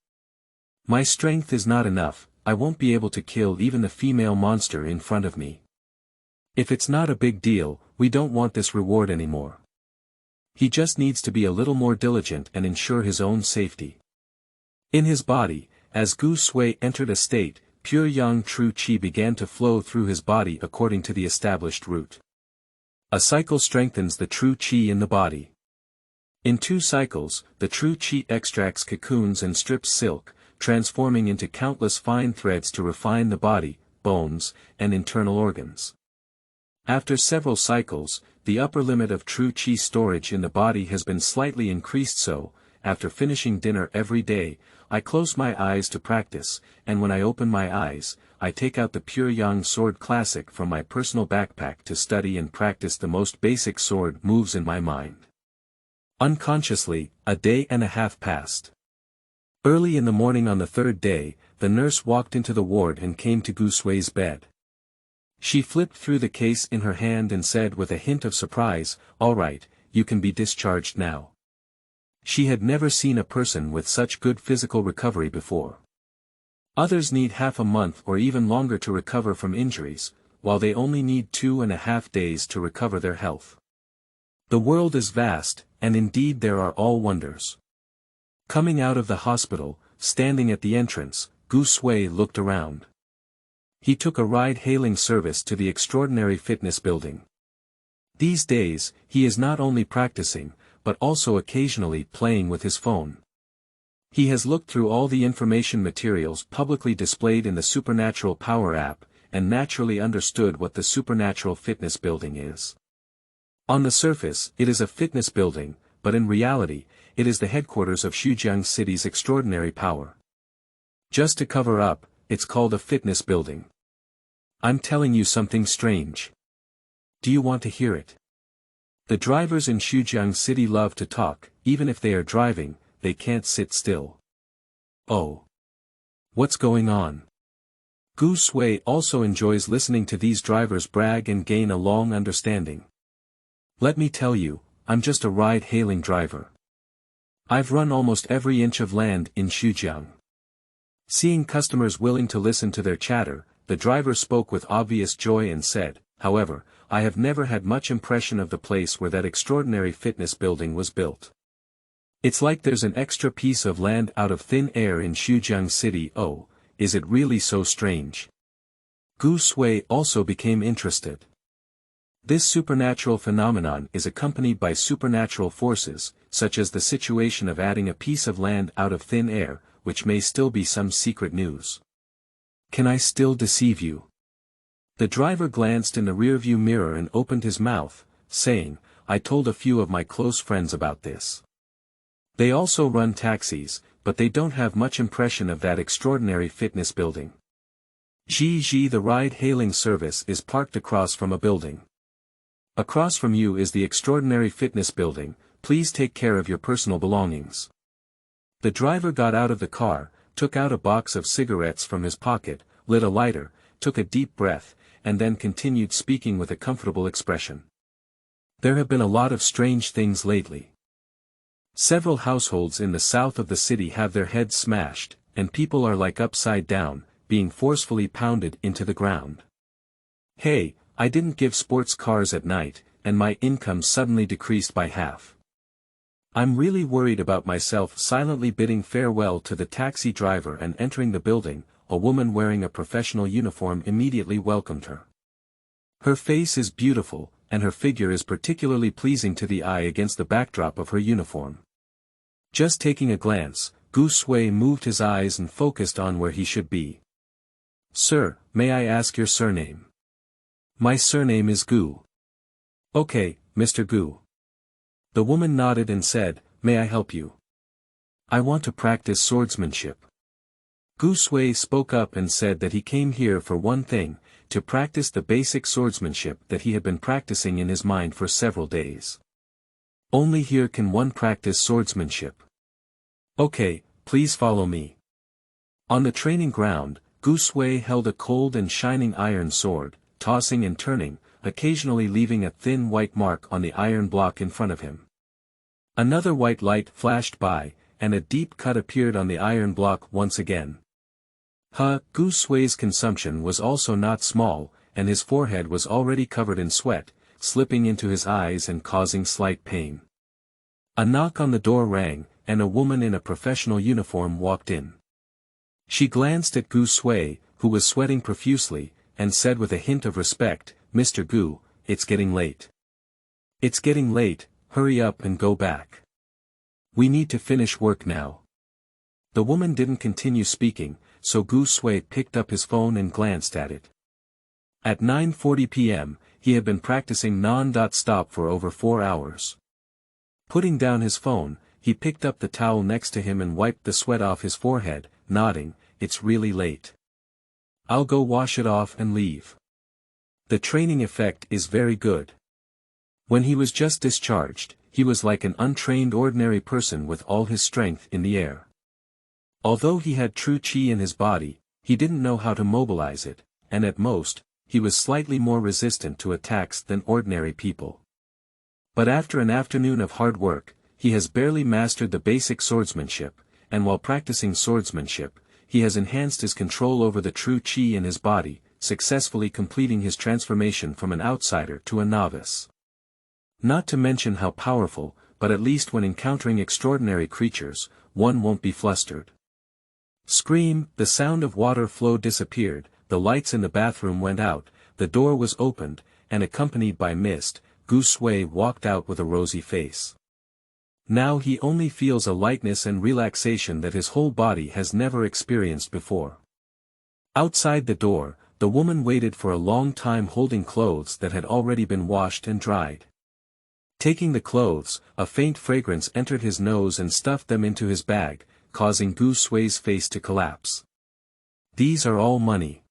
My strength is not enough, I won't be able to kill even the female monster in front of me. If it's not a big deal, we don't want this reward anymore. He just needs to be a little more diligent and ensure his own safety. In his body, as Gu Sui entered a state, pure yang true qi began to flow through his body according to the established route. A cycle strengthens the true qi in the body. In 2 cycles, the true qi extracts cocoons and strips silk, transforming into countless fine threads to refine the body, bones, and internal organs. After several cycles, the upper limit of true qi storage in the body has been slightly increased, so, after finishing dinner every day, I close my eyes to practice, and when I open my eyes, I take out the Pure Yang Sword Classic from my personal backpack to study and practice the most basic sword moves in my mind. Unconsciously, a day and a half passed. Early in the morning on the 3rd day, the nurse walked into the ward and came to Gu Sui's bed. She flipped through the case in her hand and said with a hint of surprise, "All right, you can be discharged now." She had never seen a person with such good physical recovery before. Others need half a month or even longer to recover from injuries, while they only need 2.5 days to recover their health. The world is vast, and indeed there are all wonders. Coming out of the hospital, standing at the entrance, Gu Sui looked around. He took a ride-hailing service to the extraordinary fitness building. These days, he is not only practicing, but also occasionally playing with his phone. He has looked through all the information materials publicly displayed in the Supernatural Power app, and naturally understood what the Supernatural Fitness Building is. On the surface, it is a fitness building, but in reality, it is the headquarters of Xujiang City's extraordinary power. Just to cover up, it's called a fitness building. I'm telling you something strange. Do you want to hear it? The drivers in Xujiang City love to talk, even if they are driving, they can't sit still. Oh. What's going on? Gu Sui also enjoys listening to these drivers brag and gain a long understanding. Let me tell you, I'm just a ride-hailing driver. I've run almost every inch of land in Xujiang. Seeing customers willing to listen to their chatter, the driver spoke with obvious joy and said, "However, I have never had much impression of the place where that extraordinary fitness building was built. It's like there's an extra piece of land out of thin air in Xujiang City. Oh, is it really so strange?" Gu Sui also became interested. This supernatural phenomenon is accompanied by supernatural forces, such as the situation of adding a piece of land out of thin air, which may still be some secret news. Can I still deceive you? The driver glanced in the rearview mirror and opened his mouth, saying, "I told a few of my close friends about this. They also run taxis, but they don't have much impression of that extraordinary fitness building. The ride-hailing service is parked across from a building. Across from you is the extraordinary fitness building, please take care of your personal belongings." The driver got out of the car, took out a box of cigarettes from his pocket, lit a lighter, took a deep breath, and then continued speaking with a comfortable expression. There have been a lot of strange things lately. Several households in the south of the city have their heads smashed, and people are like upside down, being forcefully pounded into the ground. Hey, I didn't give sports cars at night, and my income suddenly decreased by half. I'm really worried about myself. Silently bidding farewell to the taxi driver and entering the building, a woman wearing a professional uniform immediately welcomed her. Her face is beautiful, and her figure is particularly pleasing to the eye against the backdrop of her uniform. Just taking a glance, Gu Sui moved his eyes and focused on where he should be. "Sir, may I ask your surname?" "My surname is Gu." "Okay, Mr. Gu." The woman nodded and said, "May I help you?" "I want to practice swordsmanship." Gu Sui spoke up and said that he came here for one thing, to practice the basic swordsmanship that he had been practicing in his mind for several days. Only here can one practice swordsmanship. "Okay, please follow me." On the training ground, Gu Sui held a cold and shining iron sword, tossing and turning, occasionally leaving a thin white mark on the iron block in front of him. Another white light flashed by, and a deep cut appeared on the iron block once again. Gu Sui's consumption was also not small, and his forehead was already covered in sweat, slipping into his eyes and causing slight pain. A knock on the door rang, and a woman in a professional uniform walked in. She glanced at Gu Sui, who was sweating profusely, and said with a hint of respect, "Mr. Gu, it's getting late." "It's getting late, hurry up and go back. We need to finish work now." The woman didn't continue speaking, so Gu Sui picked up his phone and glanced at it. At 9:40 p.m., he had been practicing non-stop for over 4 hours. Putting down his phone, he picked up the towel next to him and wiped the sweat off his forehead, nodding, "It's really late. I'll go wash it off and leave." The training effect is very good. When he was just discharged, he was like an untrained ordinary person with all his strength in the air. Although he had true qi in his body, he didn't know how to mobilize it, and at most, he was slightly more resistant to attacks than ordinary people. But after an afternoon of hard work, he has barely mastered the basic swordsmanship, and while practicing swordsmanship, he has enhanced his control over the true qi in his body, successfully completing his transformation from an outsider to a novice. Not to mention how powerful, but at least when encountering extraordinary creatures, one won't be flustered. Scream, the sound of water flow disappeared, the lights in the bathroom went out, the door was opened, and accompanied by mist, Gu Sui walked out with a rosy face. Now he only feels a lightness and relaxation that his whole body has never experienced before. Outside the door, the woman waited for a long time holding clothes that had already been washed and dried. Taking the clothes, a faint fragrance entered his nose and stuffed them into his bag, causing Gu Sui's face to collapse. These are all money.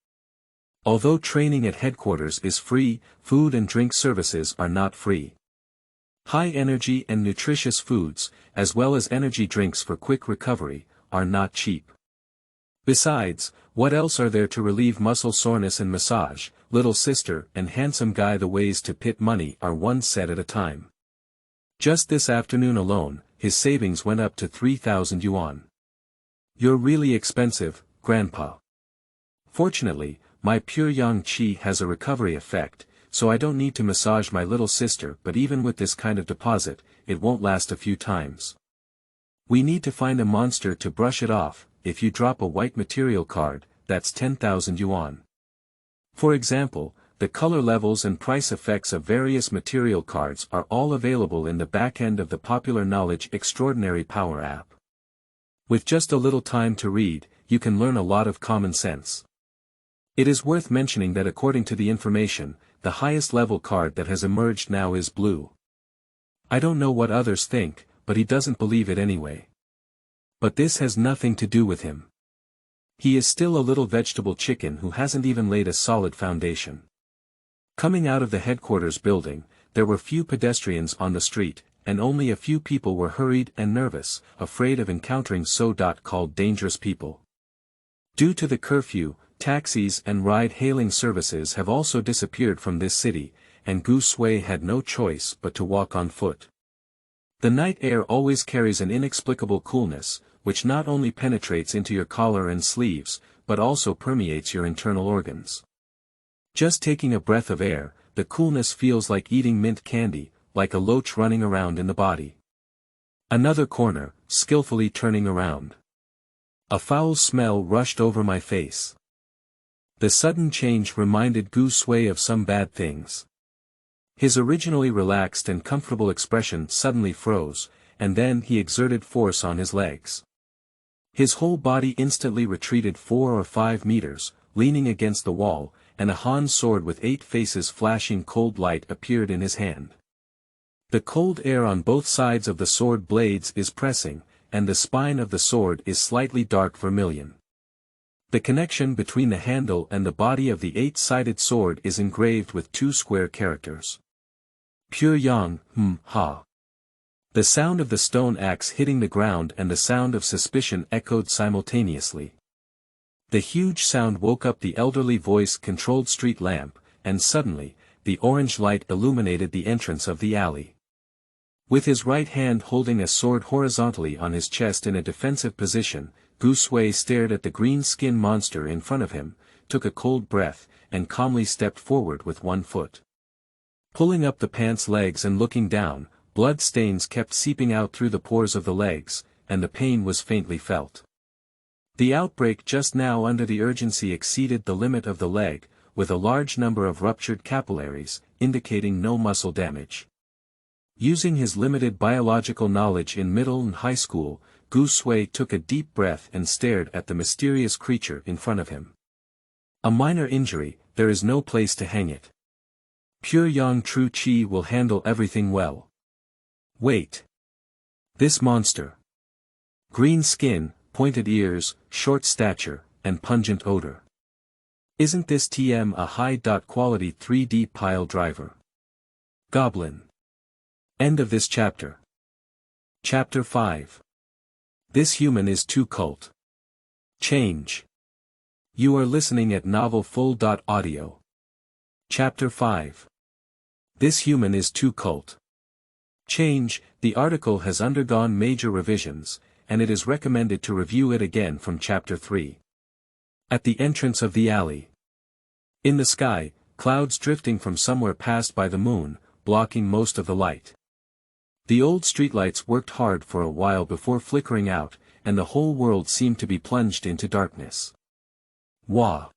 Although training at headquarters is free, food and drink services are not free. High energy and nutritious foods, as well as energy drinks for quick recovery, are not cheap. Besides, what else are there to relieve muscle soreness and massage? Little sister and handsome guy, the ways to pit money are one set at a time. Just this afternoon alone, his savings went up to 3,000 yuan. You're really expensive, Grandpa. Fortunately, my pure yang qi has a recovery effect, so I don't need to massage my little sister, but even with this kind of deposit, it won't last a few times. We need to find a monster to brush it off. If you drop a white material card, that's 10,000 yuan. For example, the color levels and price effects of various material cards are all available in the back end of the popular Knowledge Extraordinary Power app. With just a little time to read, you can learn a lot of common sense. It is worth mentioning that according to the information, the highest level card that has emerged now is blue. I don't know what others think, but he doesn't believe it anyway. But this has nothing to do with him. He is still a little vegetable chicken who hasn't even laid a solid foundation. Coming out of the headquarters building, there were few pedestrians on the street, and only a few people were hurried and nervous, afraid of encountering so-called dangerous people. Due to the curfew, taxis and ride-hailing services have also disappeared from this city, and Gu Sui had no choice but to walk on foot. The night air always carries an inexplicable coolness, which not only penetrates into your collar and sleeves, but also permeates your internal organs. Just taking a breath of air, the coolness feels like eating mint candy, like a loach running around in the body. Another corner, skillfully turning around. A foul smell rushed over my face. The sudden change reminded Gu Sui of some bad things. His originally relaxed and comfortable expression suddenly froze, and then he exerted force on his legs. His whole body instantly retreated 4 or 5 meters, leaning against the wall, and a Han sword with 8 faces flashing cold light appeared in his hand. The cold air on both sides of the sword blades is pressing, and the spine of the sword is slightly dark vermilion. The connection between the handle and the body of the 8-sided sword is engraved with 2 square characters. Pure Yang, Ha. The sound of the stone axe hitting the ground and the sound of suspicion echoed simultaneously. The huge sound woke up the elderly voice-controlled street lamp, and suddenly, the orange light illuminated the entrance of the alley. With his right hand holding a sword horizontally on his chest in a defensive position, Gu Sui stared at the green-skin monster in front of him, took a cold breath, and calmly stepped forward with one foot. Pulling up the pants legs and looking down, blood stains kept seeping out through the pores of the legs, and the pain was faintly felt. The outbreak just now under the urgency exceeded the limit of the leg, with a large number of ruptured capillaries, indicating no muscle damage. Using his limited biological knowledge in middle and high school, Gu Sui took a deep breath and stared at the mysterious creature in front of him. A minor injury, there is no place to hang it. Pure Yang True Qi will handle everything well. Wait. This monster. Green skin, pointed ears, short stature, and pungent odor. Isn't this TM a high-quality 3D pile driver? Goblin. End of this chapter. Chapter 5. This human is too cult. Change. You are listening at novelfull.audio. Chapter 5. This human is too cult. Change. The article has undergone major revisions, and it is recommended to review it again from Chapter 3. At the entrance of the alley. In the sky, clouds drifting from somewhere passed by the moon, blocking most of the light. The old streetlights worked hard for a while before flickering out, and the whole world seemed to be plunged into darkness. Wah!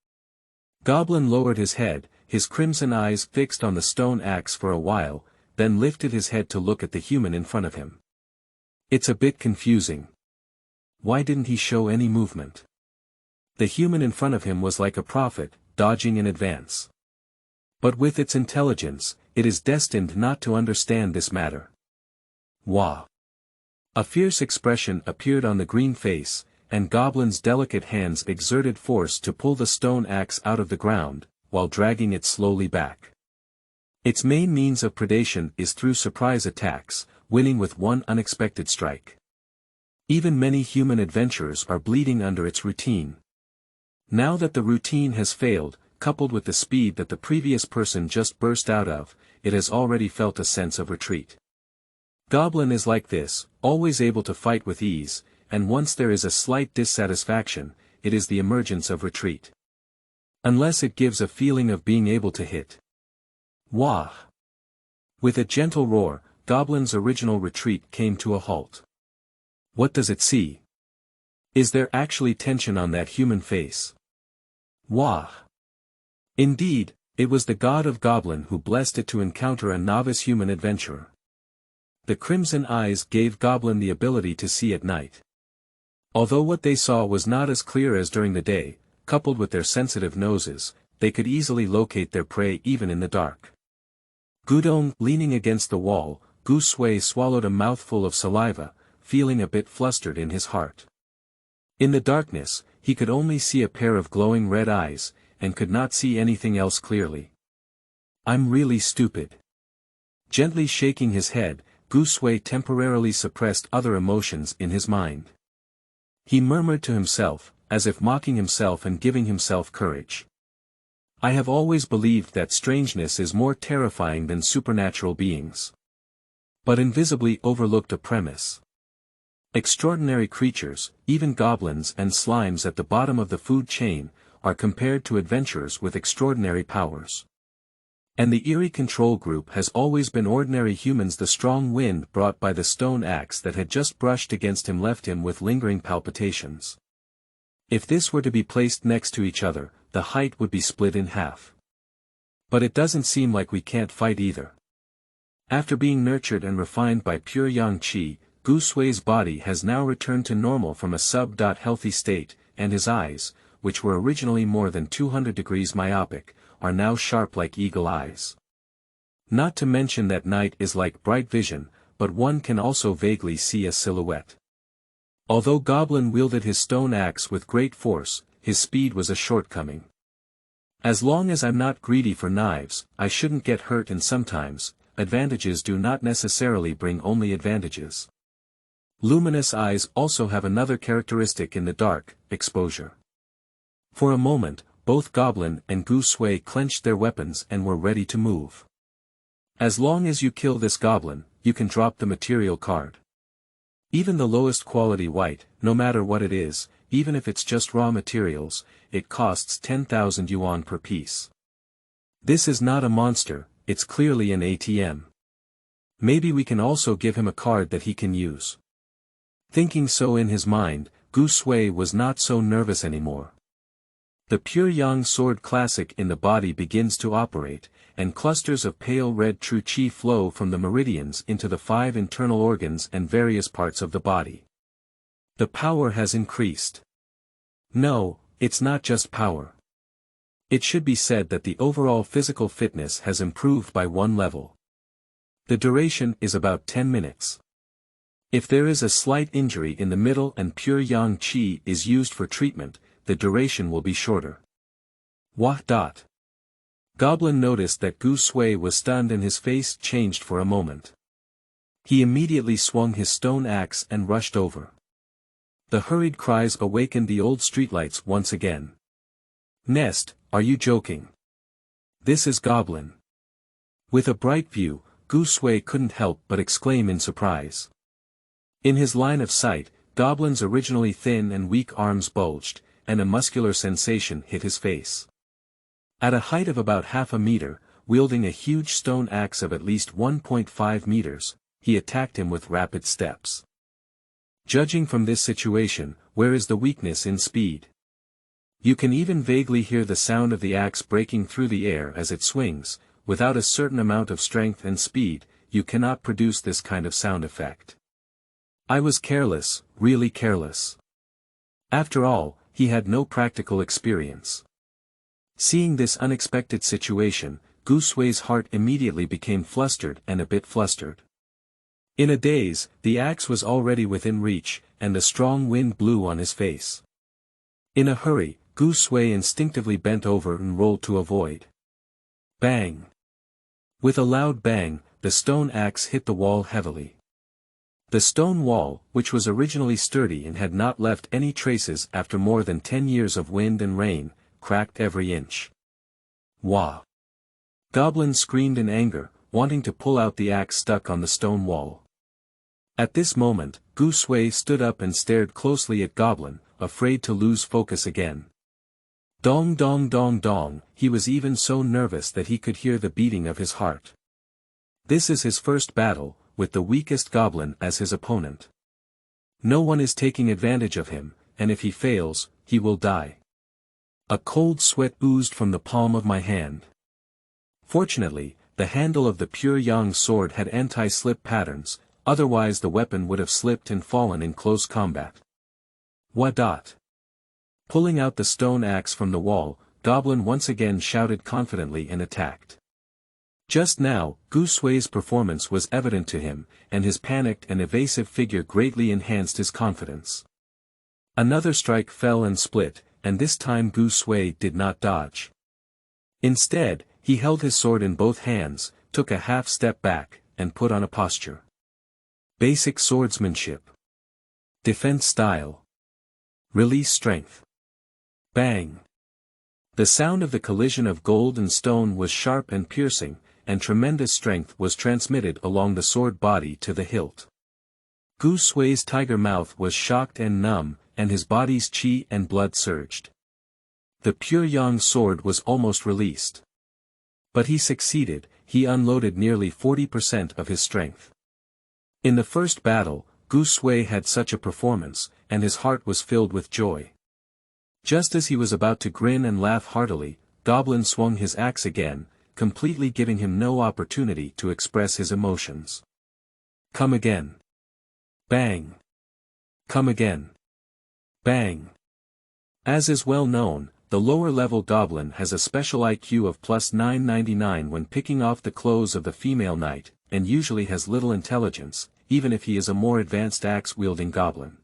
Goblin lowered his head, his crimson eyes fixed on the stone axe for a while, then lifted his head to look at the human in front of him. It's a bit confusing. Why didn't he show any movement? The human in front of him was like a prophet, dodging in advance. But with its intelligence, it is destined not to understand this matter. Wah! A fierce expression appeared on the green face, and Goblin's delicate hands exerted force to pull the stone axe out of the ground, while dragging it slowly back. Its main means of predation is through surprise attacks, winning with one unexpected strike. Even many human adventurers are bleeding under its routine. Now that the routine has failed, coupled with the speed that the previous person just burst out of, it has already felt a sense of retreat. Goblin is like this, always able to fight with ease, and once there is a slight dissatisfaction, it is the emergence of retreat. Unless it gives a feeling of being able to hit. Wah! With a gentle roar, Goblin's original retreat came to a halt. What does it see? Is there actually tension on that human face? Wah! Indeed, it was the god of Goblin who blessed it to encounter a novice human adventurer. The crimson eyes gave Goblin the ability to see at night. Although what they saw was not as clear as during the day, coupled with their sensitive noses, they could easily locate their prey even in the dark. Gudong, leaning against the wall, Gu Sui swallowed a mouthful of saliva, feeling a bit flustered in his heart. In the darkness, he could only see a pair of glowing red eyes, and could not see anything else clearly. I'm really stupid. Gently shaking his head, Gu Sui temporarily suppressed other emotions in his mind. He murmured to himself, as if mocking himself and giving himself courage. I have always believed that strangeness is more terrifying than supernatural beings. But invisibly overlooked a premise. Extraordinary creatures, even goblins and slimes at the bottom of the food chain, are compared to adventurers with extraordinary powers. And the eerie control group has always been ordinary humans. The strong wind brought by the stone axe that had just brushed against him left him with lingering palpitations. If this were to be placed next to each other, the height would be split in half. But it doesn't seem like we can't fight either. After being nurtured and refined by pure yang qi, Gu Sui's body has now returned to normal from a sub-healthy state, and his eyes, which were originally more than 200 degrees myopic, are now sharp like eagle eyes. Not to mention that night is like bright vision, but one can also vaguely see a silhouette. Although Goblin wielded his stone axe with great force, his speed was a shortcoming. As long as I'm not greedy for knives, I shouldn't get hurt, and sometimes, advantages do not necessarily bring only advantages. Luminous eyes also have another characteristic in the dark: exposure. For a moment, both Goblin and Gu Sui clenched their weapons and were ready to move. As long as you kill this Goblin, you can drop the material card. Even the lowest quality white, no matter what it is, even if it's just raw materials, it costs 10,000 yuan per piece. This is not a monster, it's clearly an ATM. Maybe we can also give him a card that he can use. Thinking so in his mind, Gu Sui was not so nervous anymore. The pure yang sword classic in the body begins to operate, and clusters of pale red true qi flow from the meridians into the 5 internal organs and various parts of the body. The power has increased. No, it's not just power. It should be said that the overall physical fitness has improved by 1 level. The duration is about 10 minutes. If there is a slight injury in the middle and pure yang qi is used for treatment, the duration will be shorter. Wah. Goblin noticed that Gu Sui was stunned and his face changed for a moment. He immediately swung his stone axe and rushed over. The hurried cries awakened the old streetlights once again. Nest, are you joking? This is Goblin. With a bright view, Gu Sui couldn't help but exclaim in surprise. In his line of sight, Goblin's originally thin and weak arms bulged, and a muscular sensation hit his face. At a height of about half a meter, wielding a huge stone axe of at least 1.5 meters, he attacked him with rapid steps. Judging from this situation, where is the weakness in speed? You can even vaguely hear the sound of the axe breaking through the air as it swings. Without a certain amount of strength and speed, you cannot produce this kind of sound effect. I was careless, really careless. After all, he had no practical experience. Seeing this unexpected situation, Gu Sui's heart immediately became flustered and a bit flustered. In a daze, the axe was already within reach, and the strong wind blew on his face. In a hurry, Gu Sui instinctively bent over and rolled to avoid. Bang! With a loud bang, the stone axe hit the wall heavily. The stone wall, which was originally sturdy and had not left any traces after more than 10 years of wind and rain, cracked every inch. Wah! Goblin screamed in anger, wanting to pull out the axe stuck on the stone wall. At this moment, Gu Sui stood up and stared closely at Goblin, afraid to lose focus again. Dong dong dong dong, he was even so nervous that he could hear the beating of his heart. This is his first battle, with the weakest Goblin as his opponent. No one is taking advantage of him, and if he fails, he will die. A cold sweat oozed from the palm of my hand. Fortunately, the handle of the pure yang sword had anti-slip patterns, otherwise the weapon would have slipped and fallen in close combat. Wah. Pulling out the stone axe from the wall, Goblin once again shouted confidently and attacked. Just now, Gu Sui's performance was evident to him, and his panicked and evasive figure greatly enhanced his confidence. Another strike fell and split, and this time Gu Sui did not dodge. Instead, he held his sword in both hands, took a half step back, and put on a posture. Basic swordsmanship. Defense style. Release strength. Bang! The sound of the collision of gold and stone was sharp and piercing, and tremendous strength was transmitted along the sword body to the hilt. Gu Sui's tiger mouth was shocked and numb, and his body's qi and blood surged. The pure yang sword was almost released. But he succeeded, he unloaded nearly 40% of his strength. In the first battle, Gu Sui had such a performance, and his heart was filled with joy. Just as he was about to grin and laugh heartily, Goblin swung his axe again, completely giving him no opportunity to express his emotions. Come again. Bang. Come again. Bang. As is well known, the lower-level goblin has a special IQ of plus 999 when picking off the clothes of the female knight, and usually has little intelligence, even if he is a more advanced axe-wielding goblin.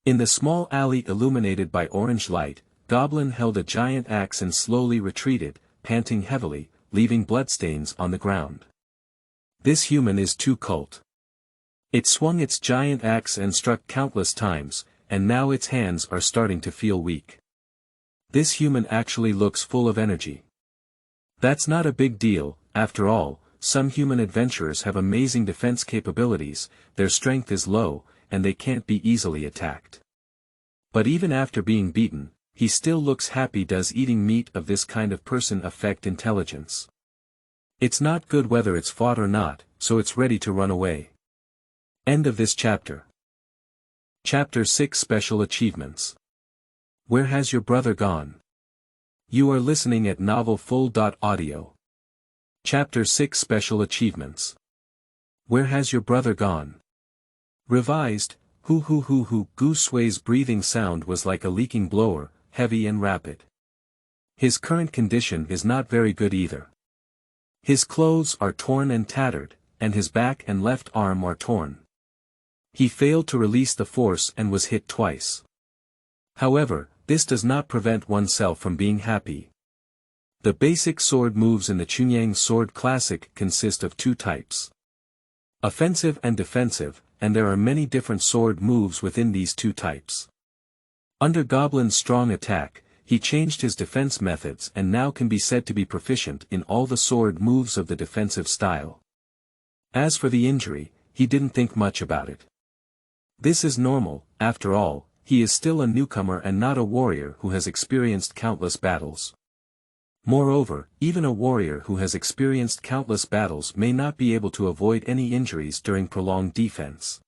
In the small alley illuminated by orange light, Goblin held a giant axe and slowly retreated, panting heavily, leaving bloodstains on the ground. This human is too cult. It swung its giant axe and struck countless times, and now its hands are starting to feel weak. This human actually looks full of energy. That's not a big deal, after all, some human adventurers have amazing defense capabilities, their strength is low, and they can't be easily attacked. But even after being beaten, he still looks happy. Does eating meat of this kind of person affect intelligence? It's not good whether it's fought or not, so it's ready to run away. End of this chapter. Chapter 6 Special Achievements. Where has your brother gone? You are listening at novelfull.audio. Chapter 6 Special Achievements. Where has your brother gone? Revised, Gooseway's breathing sound was like a leaking blower, heavy and rapid. His current condition is not very good either. His clothes are torn and tattered, and his back and left arm are torn. He failed to release the force and was hit twice. However, this does not prevent oneself from being happy. The basic sword moves in the Chunyang Sword Classic consist of two types: offensive and defensive, and there are many different sword moves within these two types. Under Goblin's strong attack, he changed his defense methods and now can be said to be proficient in all the sword moves of the defensive style. As for the injury, he didn't think much about it. This is normal, after all, he is still a newcomer and not a warrior who has experienced countless battles. Moreover, even a warrior who has experienced countless battles may not be able to avoid any injuries during prolonged defense.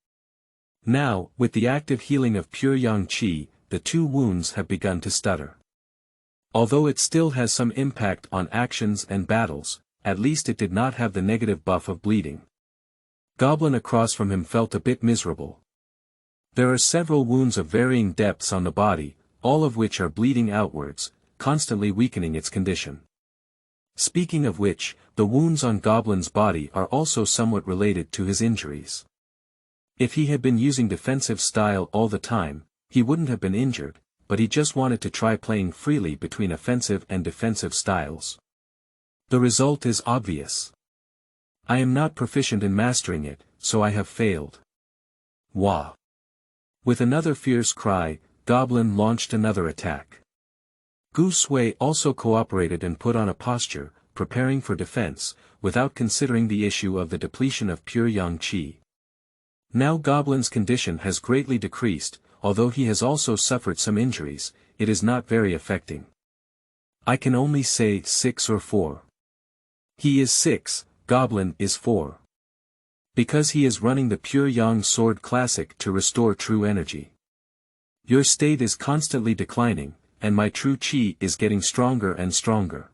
Now, with the active healing of pure yang qi, the two wounds have begun to stutter. Although it still has some impact on actions and battles, at least it did not have the negative buff of bleeding. Goblin across from him felt a bit miserable. There are several wounds of varying depths on the body, all of which are bleeding outwards, constantly weakening its condition. Speaking of which, the wounds on Goblin's body are also somewhat related to his injuries. If he had been using defensive style all the time, he wouldn't have been injured, but he just wanted to try playing freely between offensive and defensive styles. The result is obvious. I am not proficient in mastering it, so I have failed. Wah! With another fierce cry, Goblin launched another attack. Gooseway also cooperated and put on a posture, preparing for defense, without considering the issue of the depletion of pure yang qi. Now Goblin's condition has greatly decreased, although he has also suffered some injuries, it is not very affecting. I can only say 6 or 4. He is 6, Goblin is 4. Because he is running the Pure Yang Sword Classic to restore true energy. Your state is constantly declining, and my true chi is getting stronger and stronger.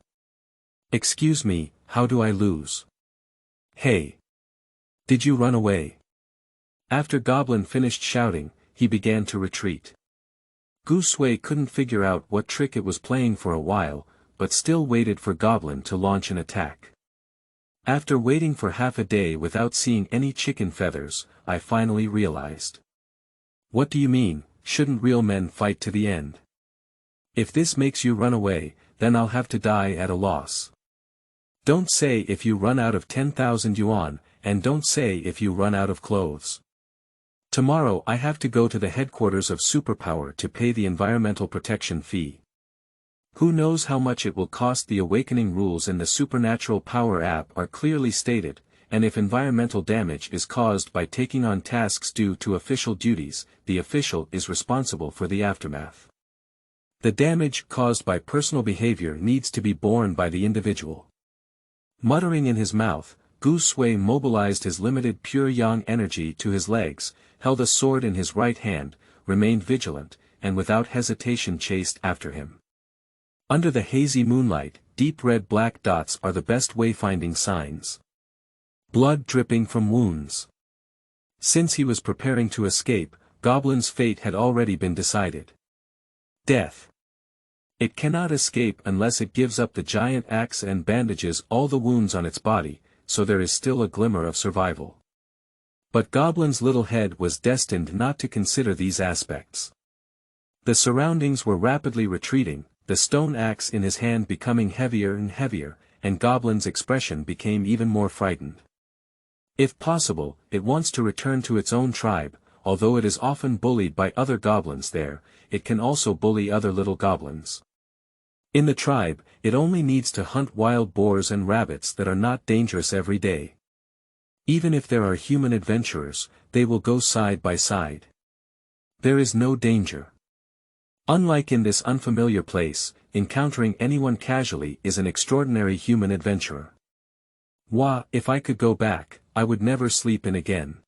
Excuse me, how do I lose? Hey! Did you run away? After Goblin finished shouting, he began to retreat. Gooseway couldn't figure out what trick it was playing for a while, but still waited for Goblin to launch an attack. After waiting for half a day without seeing any chicken feathers, I finally realized. What do you mean, shouldn't real men fight to the end? If this makes you run away, then I'll have to die at a loss. Don't say if you run out of 10,000 yuan, and don't say if you run out of clothes. Tomorrow I have to go to the headquarters of Superpower to pay the environmental protection fee. Who knows how much it will cost? The awakening rules in the Supernatural Power app are clearly stated, and if environmental damage is caused by taking on tasks due to official duties, the official is responsible for the aftermath. The damage caused by personal behavior needs to be borne by the individual. Muttering in his mouth, Gooseway mobilized his limited pure yang energy to his legs, held a sword in his right hand, remained vigilant, and without hesitation chased after him. Under the hazy moonlight, deep red-black dots are the best wayfinding signs. Blood dripping from wounds. Since he was preparing to escape, Goblin's fate had already been decided. Death. It cannot escape unless it gives up the giant axe and bandages all the wounds on its body, so there is still a glimmer of survival. But Goblin's little head was destined not to consider these aspects. The surroundings were rapidly retreating, the stone axe in his hand becoming heavier and heavier, and Goblin's expression became even more frightened. If possible, it wants to return to its own tribe, although it is often bullied by other goblins there, it can also bully other little goblins. In the tribe, it only needs to hunt wild boars and rabbits that are not dangerous every day. Even if there are human adventurers, they will go side by side. There is no danger. Unlike in this unfamiliar place, encountering anyone casually is an extraordinary human adventurer. Wah, if I could go back, I would never sleep in again.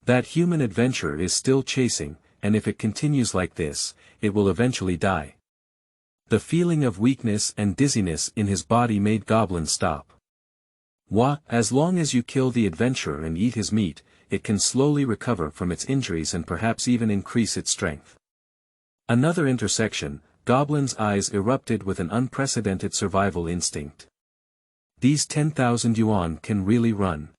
That human adventurer is still chasing, and if it continues like this, it will eventually die. The feeling of weakness and dizziness in his body made Goblin stop. Wah, as long as you kill the adventurer and eat his meat, it can slowly recover from its injuries and perhaps even increase its strength. Another intersection, Goblin's eyes erupted with an unprecedented survival instinct. These 10,000 yuan can really run.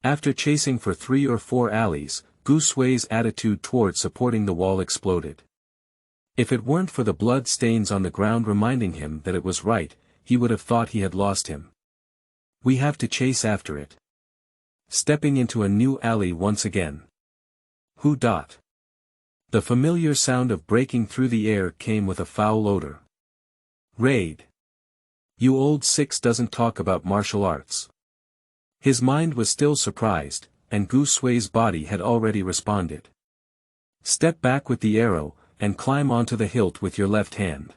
After chasing for 3 or 4 alleys, Gushui's attitude toward supporting the wall exploded. If it weren't for the blood stains on the ground reminding him that it was right, he would have thought he had lost him. We have to chase after it. Stepping into a new alley once again. Who dot? The familiar sound of breaking through the air came with a foul odor. Raid. You old six doesn't talk about martial arts. His mind was still surprised, and Gushui's body had already responded. Step back with the arrow, and climb onto the hilt with your left hand.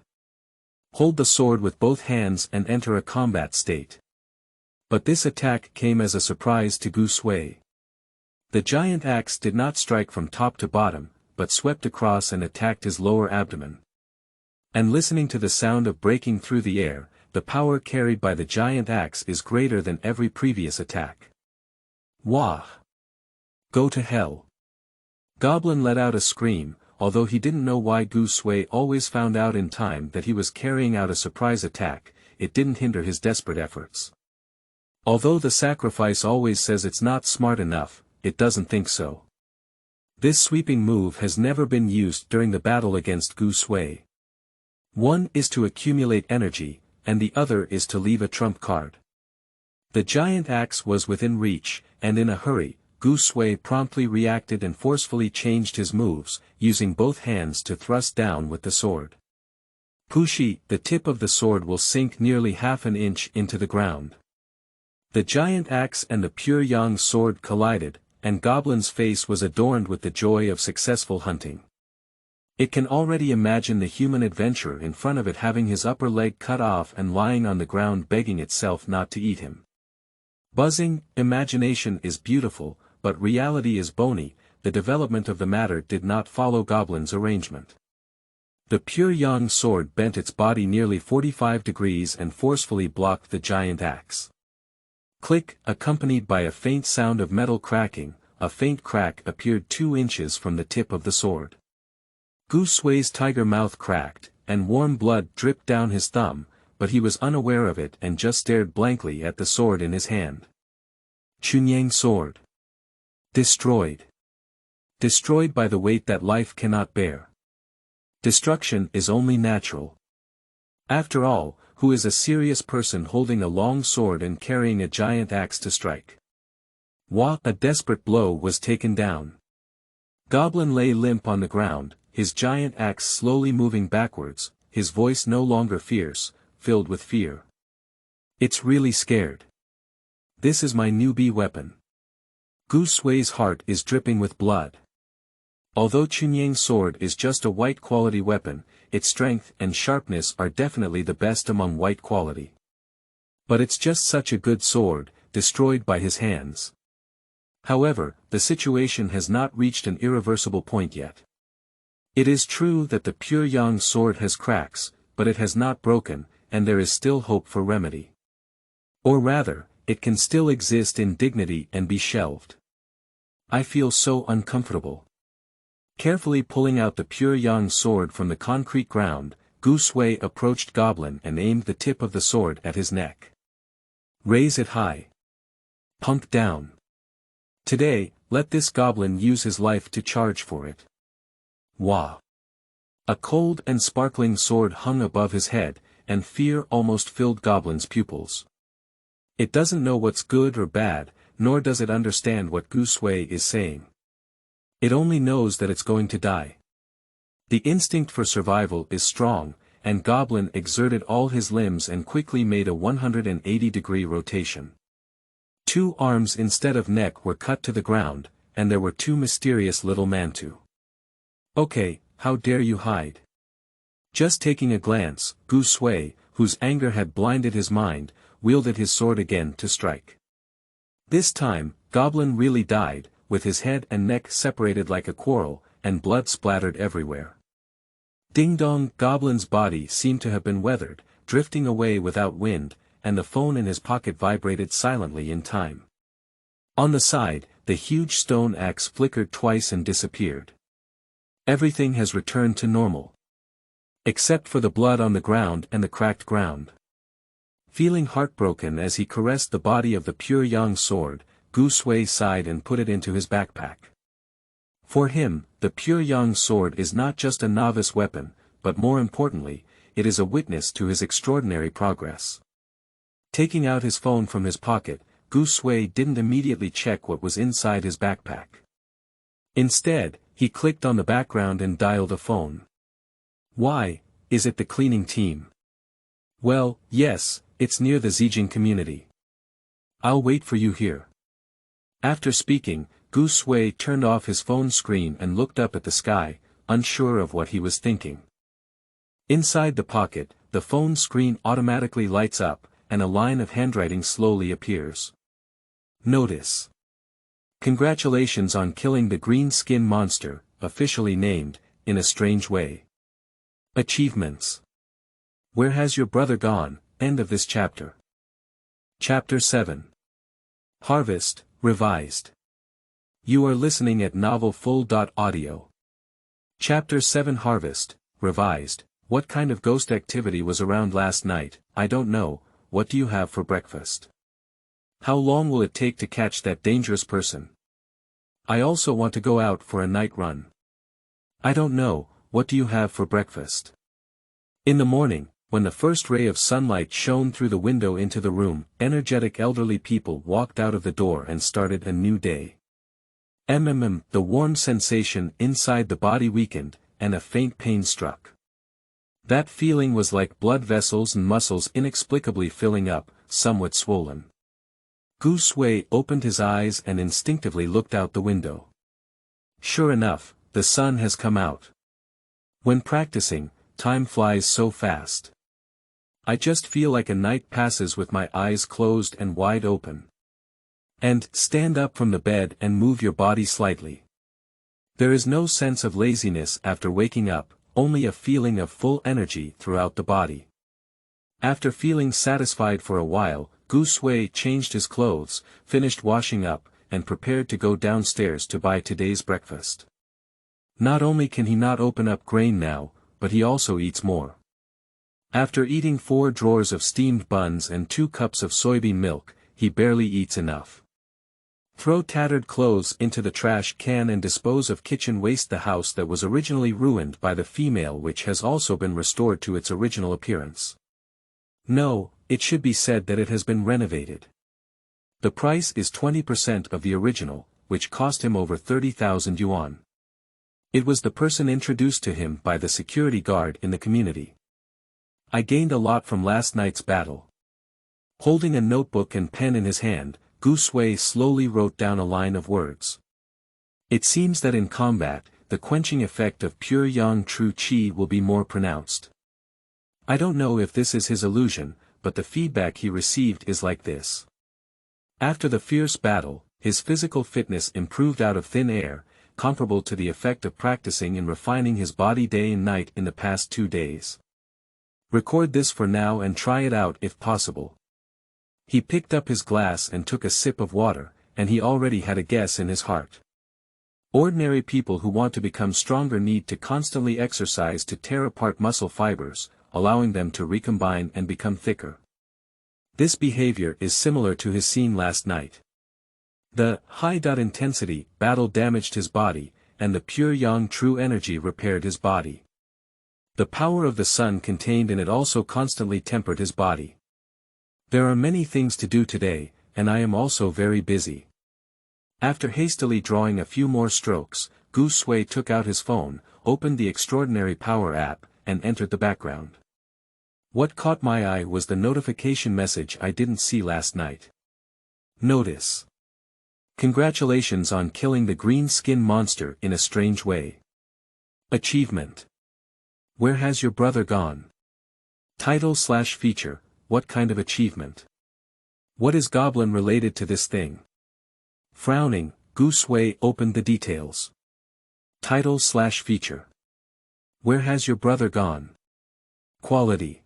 Hold the sword with both hands and enter a combat state. But this attack came as a surprise to Gushui. The giant axe did not strike from top to bottom, but swept across and attacked his lower abdomen. And listening to the sound of breaking through the air, the power carried by the giant axe is greater than every previous attack. Wah! Go to hell! Goblin let out a scream, although he didn't know why Gushui always found out in time that he was carrying out a surprise attack, it didn't hinder his desperate efforts. Although the sacrifice always says it's not smart enough, it doesn't think so. This sweeping move has never been used during the battle against Gushui. One is to accumulate energy, and the other is to leave a trump card. The giant axe was within reach, and in a hurry, Gushui promptly reacted and forcefully changed his moves, using both hands to thrust down with the sword. Pushi, the tip of the sword will sink nearly half an inch into the ground. The giant axe and the pure yang sword collided, and Goblin's face was adorned with the joy of successful hunting. It can already imagine the human adventurer in front of it having his upper leg cut off and lying on the ground begging itself not to eat him. Buzzing, imagination is beautiful, but reality is bony. The development of the matter did not follow Goblin's arrangement. The pure yang sword bent its body nearly 45 degrees and forcefully blocked the giant axe. Click, accompanied by a faint sound of metal cracking, a faint crack appeared 2 inches from the tip of the sword. Gushui's tiger mouth cracked, and warm blood dripped down his thumb, but he was unaware of it and just stared blankly at the sword in his hand. Chunyang sword. Destroyed. Destroyed by the weight that life cannot bear. Destruction is only natural. After all, who is a serious person holding a long sword and carrying a giant axe to strike? Wah! A desperate blow was taken down. Goblin lay limp on the ground, his giant axe slowly moving backwards, his voice no longer fierce, filled with fear. It's really scared. This is my newbie weapon. Gushui's heart is dripping with blood. Although Chunyang's sword is just a white quality weapon, its strength and sharpness are definitely the best among white quality. But it's just such a good sword, destroyed by his hands. However, the situation has not reached an irreversible point yet. It is true that the pure yang sword has cracks, but it has not broken, and there is still hope for remedy. Or rather, it can still exist in dignity and be shelved. I feel so uncomfortable. Carefully pulling out the pure yang sword from the concrete ground, Gu Sui approached Goblin and aimed the tip of the sword at his neck. Raise it high. Punk down. Today, let this goblin use his life to charge for it. Wah! A cold and sparkling sword hung above his head, and fear almost filled Goblin's pupils. It doesn't know what's good or bad, nor does it understand what Gu Sui is saying. It only knows that it's going to die. The instinct for survival is strong, and Goblin exerted all his limbs and quickly made a 180-degree rotation. 2 arms instead of neck were cut to the ground, and there were 2 mysterious little mantu. Okay, how dare you hide? Just taking a glance, Gu Sui, whose anger had blinded his mind, wielded his sword again to strike. This time, Goblin really died, with his head and neck separated like a quarrel, and blood splattered everywhere. Ding-dong! Goblin's body seemed to have been weathered, drifting away without wind, and the phone in his pocket vibrated silently in time. On the side, the huge stone axe flickered twice and disappeared. Everything has returned to normal. Except for the blood on the ground and the cracked ground. Feeling heartbroken as he caressed the body of the pure yang sword, Gu Sui sighed and put it into his backpack. For him, the pure yang sword is not just a novice weapon, but more importantly, it is a witness to his extraordinary progress. Taking out his phone from his pocket, Gu Sui didn't immediately check what was inside his backpack. Instead, he clicked on the background and dialed a phone. Why, is it the cleaning team? Well, yes, it's near the Zijing community. I'll wait for you here. After speaking, Gu Sui turned off his phone screen and looked up at the sky, unsure of what he was thinking. Inside the pocket, the phone screen automatically lights up, and a line of handwriting slowly appears. Notice. Congratulations on killing the green skin monster, officially named, in a strange way. Achievements. Where has your brother gone? End of this chapter. Chapter 7. Harvest, Revised. You are listening at novelfull.audio. Chapter 7 Harvest, Revised. What kind of ghost activity was around last night? I don't know. What do you have for breakfast? How long will it take to catch that dangerous person? I also want to go out for a night run. I don't know. What do you have for breakfast? In the morning, when the first ray of sunlight shone through the window into the room, energetic elderly people walked out of the door and started a new day. The warm sensation inside the body weakened, and a faint pain struck. That feeling was like blood vessels and muscles inexplicably filling up, somewhat swollen. Gu Sui opened his eyes and instinctively looked out the window. Sure enough, the sun has come out. When practicing, time flies so fast. I just feel like a night passes with my eyes closed and wide open. And, stand up from the bed and move your body slightly. There is no sense of laziness after waking up, only a feeling of full energy throughout the body. After feeling satisfied for a while, Gu Sui changed his clothes, finished washing up, and prepared to go downstairs to buy today's breakfast. Not only can he not open up grain now, but he also eats more. After eating 4 drawers of steamed buns and 2 cups of soybean milk, he barely eats enough. Throw tattered clothes into the trash can and dispose of kitchen waste. The house that was originally ruined by the female witch has also been restored to its original appearance. No, it should be said that it has been renovated. The price is 20% of the original, which cost him over 30,000 yuan. It was the person introduced to him by the security guard in the community. I gained a lot from last night's battle. Holding a notebook and pen in his hand, Gu Sui slowly wrote down a line of words. It seems that in combat, the quenching effect of pure yang true qi will be more pronounced. I don't know if this is his illusion, but the feedback he received is like this. After the fierce battle, his physical fitness improved out of thin air, comparable to the effect of practicing and refining his body day and night in the past 2 days. Record this for now and try it out if possible. He picked up his glass and took a sip of water, and he already had a guess in his heart. Ordinary people who want to become stronger need to constantly exercise to tear apart muscle fibers, allowing them to recombine and become thicker. This behavior is similar to his scene last night. The high-intensity battle damaged his body, and the pure yang true energy repaired his body. The power of the sun contained in it also constantly tempered his body. There are many things to do today, and I am also very busy. After hastily drawing a few more strokes, Gu Sui took out his phone, opened the Extraordinary Power app, and entered the background. What caught my eye was the notification message I didn't see last night. Notice. Congratulations on killing the green skin monster in a strange way. Achievement. Where has your brother gone? Title/feature, what kind of achievement? What is goblin related to this thing? Frowning, Gu Sui opened the details. Title/feature. Where has your brother gone? Quality.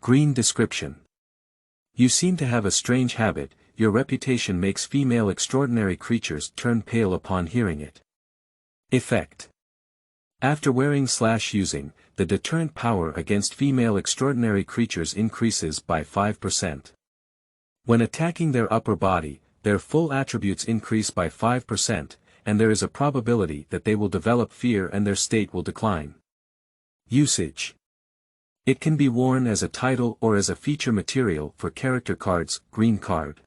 Green description. You seem to have a strange habit, your reputation makes female extraordinary creatures turn pale upon hearing it. Effect. After wearing/using, the deterrent power against female extraordinary creatures increases by 5%. When attacking their upper body, their full attributes increase by 5%, and there is a probability that they will develop fear and their state will decline. Usage. It can be worn as a title or as a feature material for character cards, green card.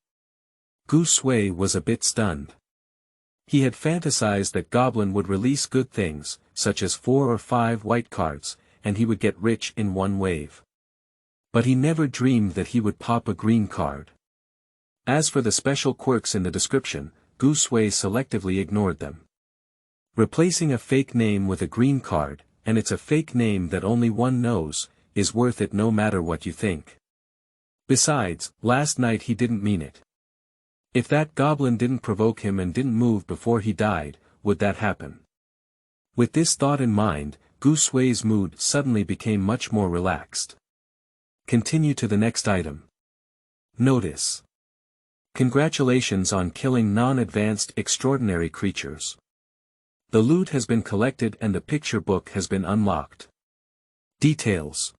Gu Sui was a bit stunned. He had fantasized that Goblin would release good things, such as 4 or 5 white cards, and he would get rich in one wave. But he never dreamed that he would pop a green card. As for the special quirks in the description, Gu Sui selectively ignored them. Replacing a fake name with a green card, and it's a fake name that only one knows, is worth it no matter what you think. Besides, last night he didn't mean it. If that goblin didn't provoke him and didn't move before he died, would that happen? With this thought in mind, Gu Sui's mood suddenly became much more relaxed. Continue to the next item. Notice. Congratulations on killing non-advanced extraordinary creatures. The loot has been collected and the picture book has been unlocked. Details.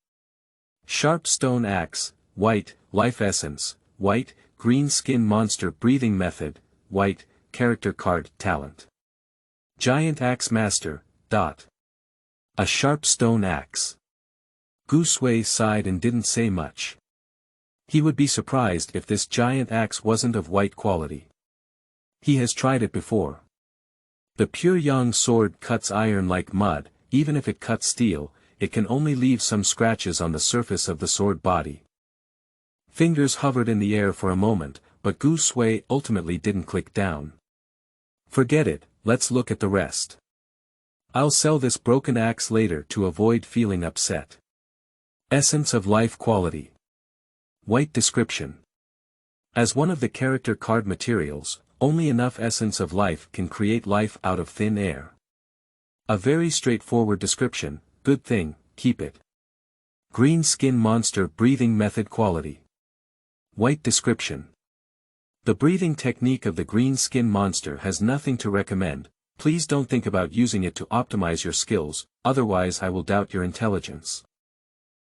Sharp stone axe, white, life essence, white, green skin monster breathing method, white, character card talent. Giant axe master, dot. A sharp stone axe. Gu Sui sighed and didn't say much. He would be surprised if this giant axe wasn't of white quality. He has tried it before. The pure yang sword cuts iron like mud, even if it cuts steel, it can only leave some scratches on the surface of the sword body. Fingers hovered in the air for a moment, but Gu Sui ultimately didn't click down. Forget it, let's look at the rest. I'll sell this broken axe later to avoid feeling upset. Essence of life quality. White description. As one of the character card materials, only enough essence of life can create life out of thin air. A very straightforward description, good thing, keep it. Green skin monster breathing method quality. White description. The breathing technique of the green skin monster has nothing to recommend, please don't think about using it to optimize your skills, otherwise I will doubt your intelligence.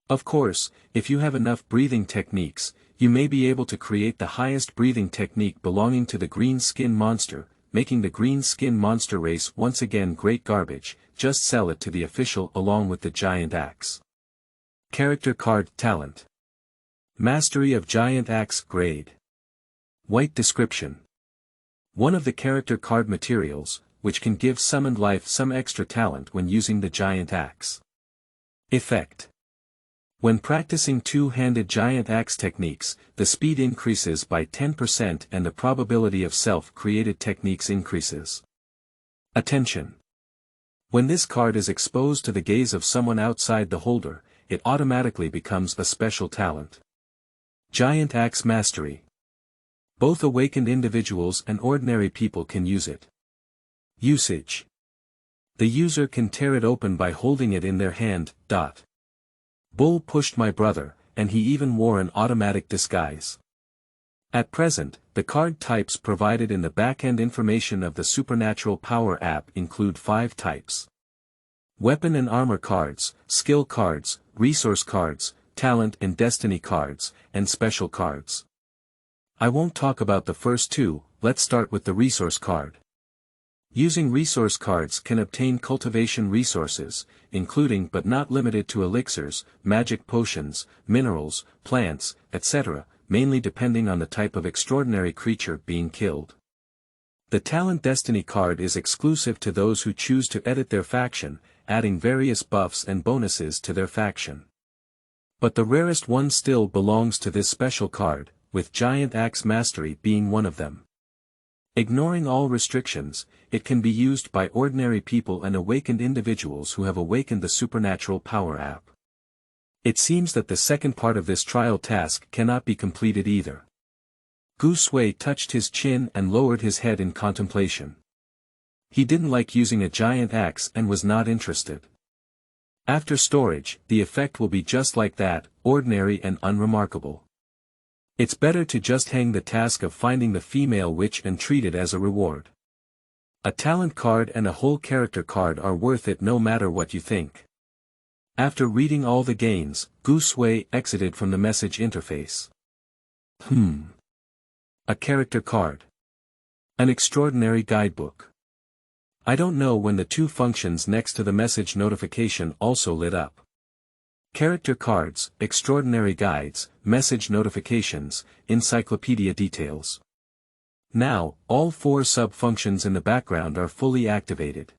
Of course, if you have enough breathing techniques, you may be able to create the highest breathing technique belonging to the green skin monster, making the green skin monster race once again great garbage, just sell it to the official along with the giant axe. Character card talent. Mastery of giant axe grade. White description. One of the character card materials, which can give summoned life some extra talent when using the giant axe. Effect. When practicing two-handed giant axe techniques, the speed increases by 10% and the probability of self-created techniques increases. Attention. When this card is exposed to the gaze of someone outside the holder, it automatically becomes a special talent. Giant axe mastery. Both awakened individuals and ordinary people can use it. Usage. The user can tear it open by holding it in their hand. Bull pushed my brother, and he even wore an automatic disguise. At present, the card types provided in the backend information of the Supernatural Power app include 5 types. Weapon and armor cards, skill cards, resource cards, talent and destiny cards, and special cards. I won't talk about the first 2, let's start with the resource card. Using resource cards can obtain cultivation resources, including but not limited to elixirs, magic potions, minerals, plants, etc., mainly depending on the type of extraordinary creature being killed. The Talent Destiny card is exclusive to those who choose to edit their faction, adding various buffs and bonuses to their faction. But the rarest one still belongs to this special card, with Giant Axe Mastery being one of them. Ignoring all restrictions, it can be used by ordinary people and awakened individuals who have awakened the Supernatural Power app. It seems that the second part of this trial task cannot be completed either. Gooseway touched his chin and lowered his head in contemplation. He didn't like using a giant axe and was not interested. After storage, the effect will be just like that, ordinary and unremarkable. It's better to just hang the task of finding the female witch and treat it as a reward. A talent card and a whole character card are worth it no matter what you think. After reading all the gains, Gooseway exited from the message interface. A character card. An extraordinary guidebook. I don't know when the 2 functions next to the message notification also lit up. Character cards, extraordinary guides, message notifications, encyclopedia details. Now, all 4 sub-functions in the background are fully activated.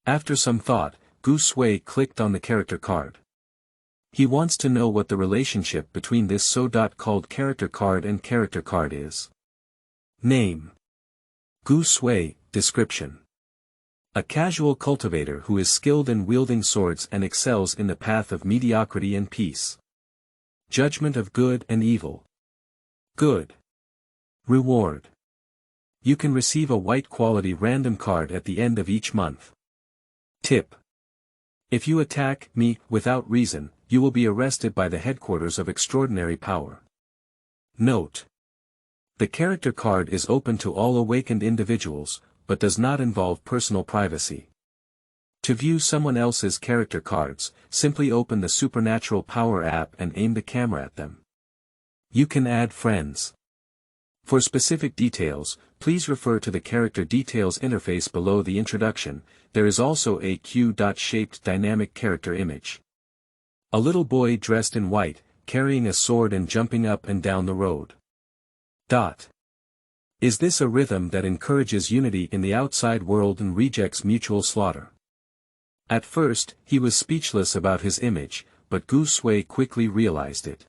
After some thought, Gooseway clicked on the character card. He wants to know what the relationship between this so-called character card and character card is. Name. Gooseway, description. A casual cultivator who is skilled in wielding swords and excels in the path of mediocrity and peace. Judgment of good and evil. Good. Reward. You can receive a white quality random card at the end of each month. Tip. If you attack me without reason, you will be arrested by the headquarters of Extraordinary Power. Note. The character card is open to all awakened individuals, but does not involve personal privacy. To view someone else's character cards, simply open the Supernatural Power app and aim the camera at them. You can add friends. For specific details, please refer to the Character Details interface below the introduction. There is also a Q-shaped dynamic character image. A little boy dressed in white, carrying a sword and jumping up and down the road. Is this a rhythm that encourages unity in the outside world and rejects mutual slaughter? At first, he was speechless about his image, but Gooseway quickly realized it.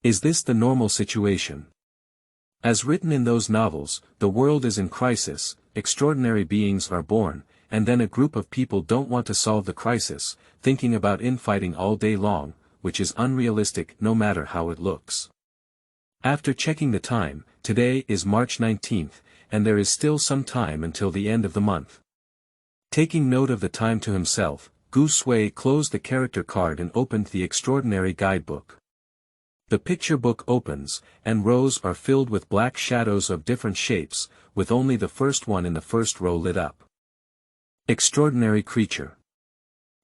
Is this the normal situation? As written in those novels, the world is in crisis, extraordinary beings are born, and then a group of people don't want to solve the crisis, thinking about infighting all day long, which is unrealistic no matter how it looks. After checking the time, today is March 19th, and there is still some time until the end of the month. Taking note of the time to himself, Gooseway closed the character card and opened the Extraordinary Guidebook. The picture book opens, and rows are filled with black shadows of different shapes, with only the first one in the first row lit up. Extraordinary Creature.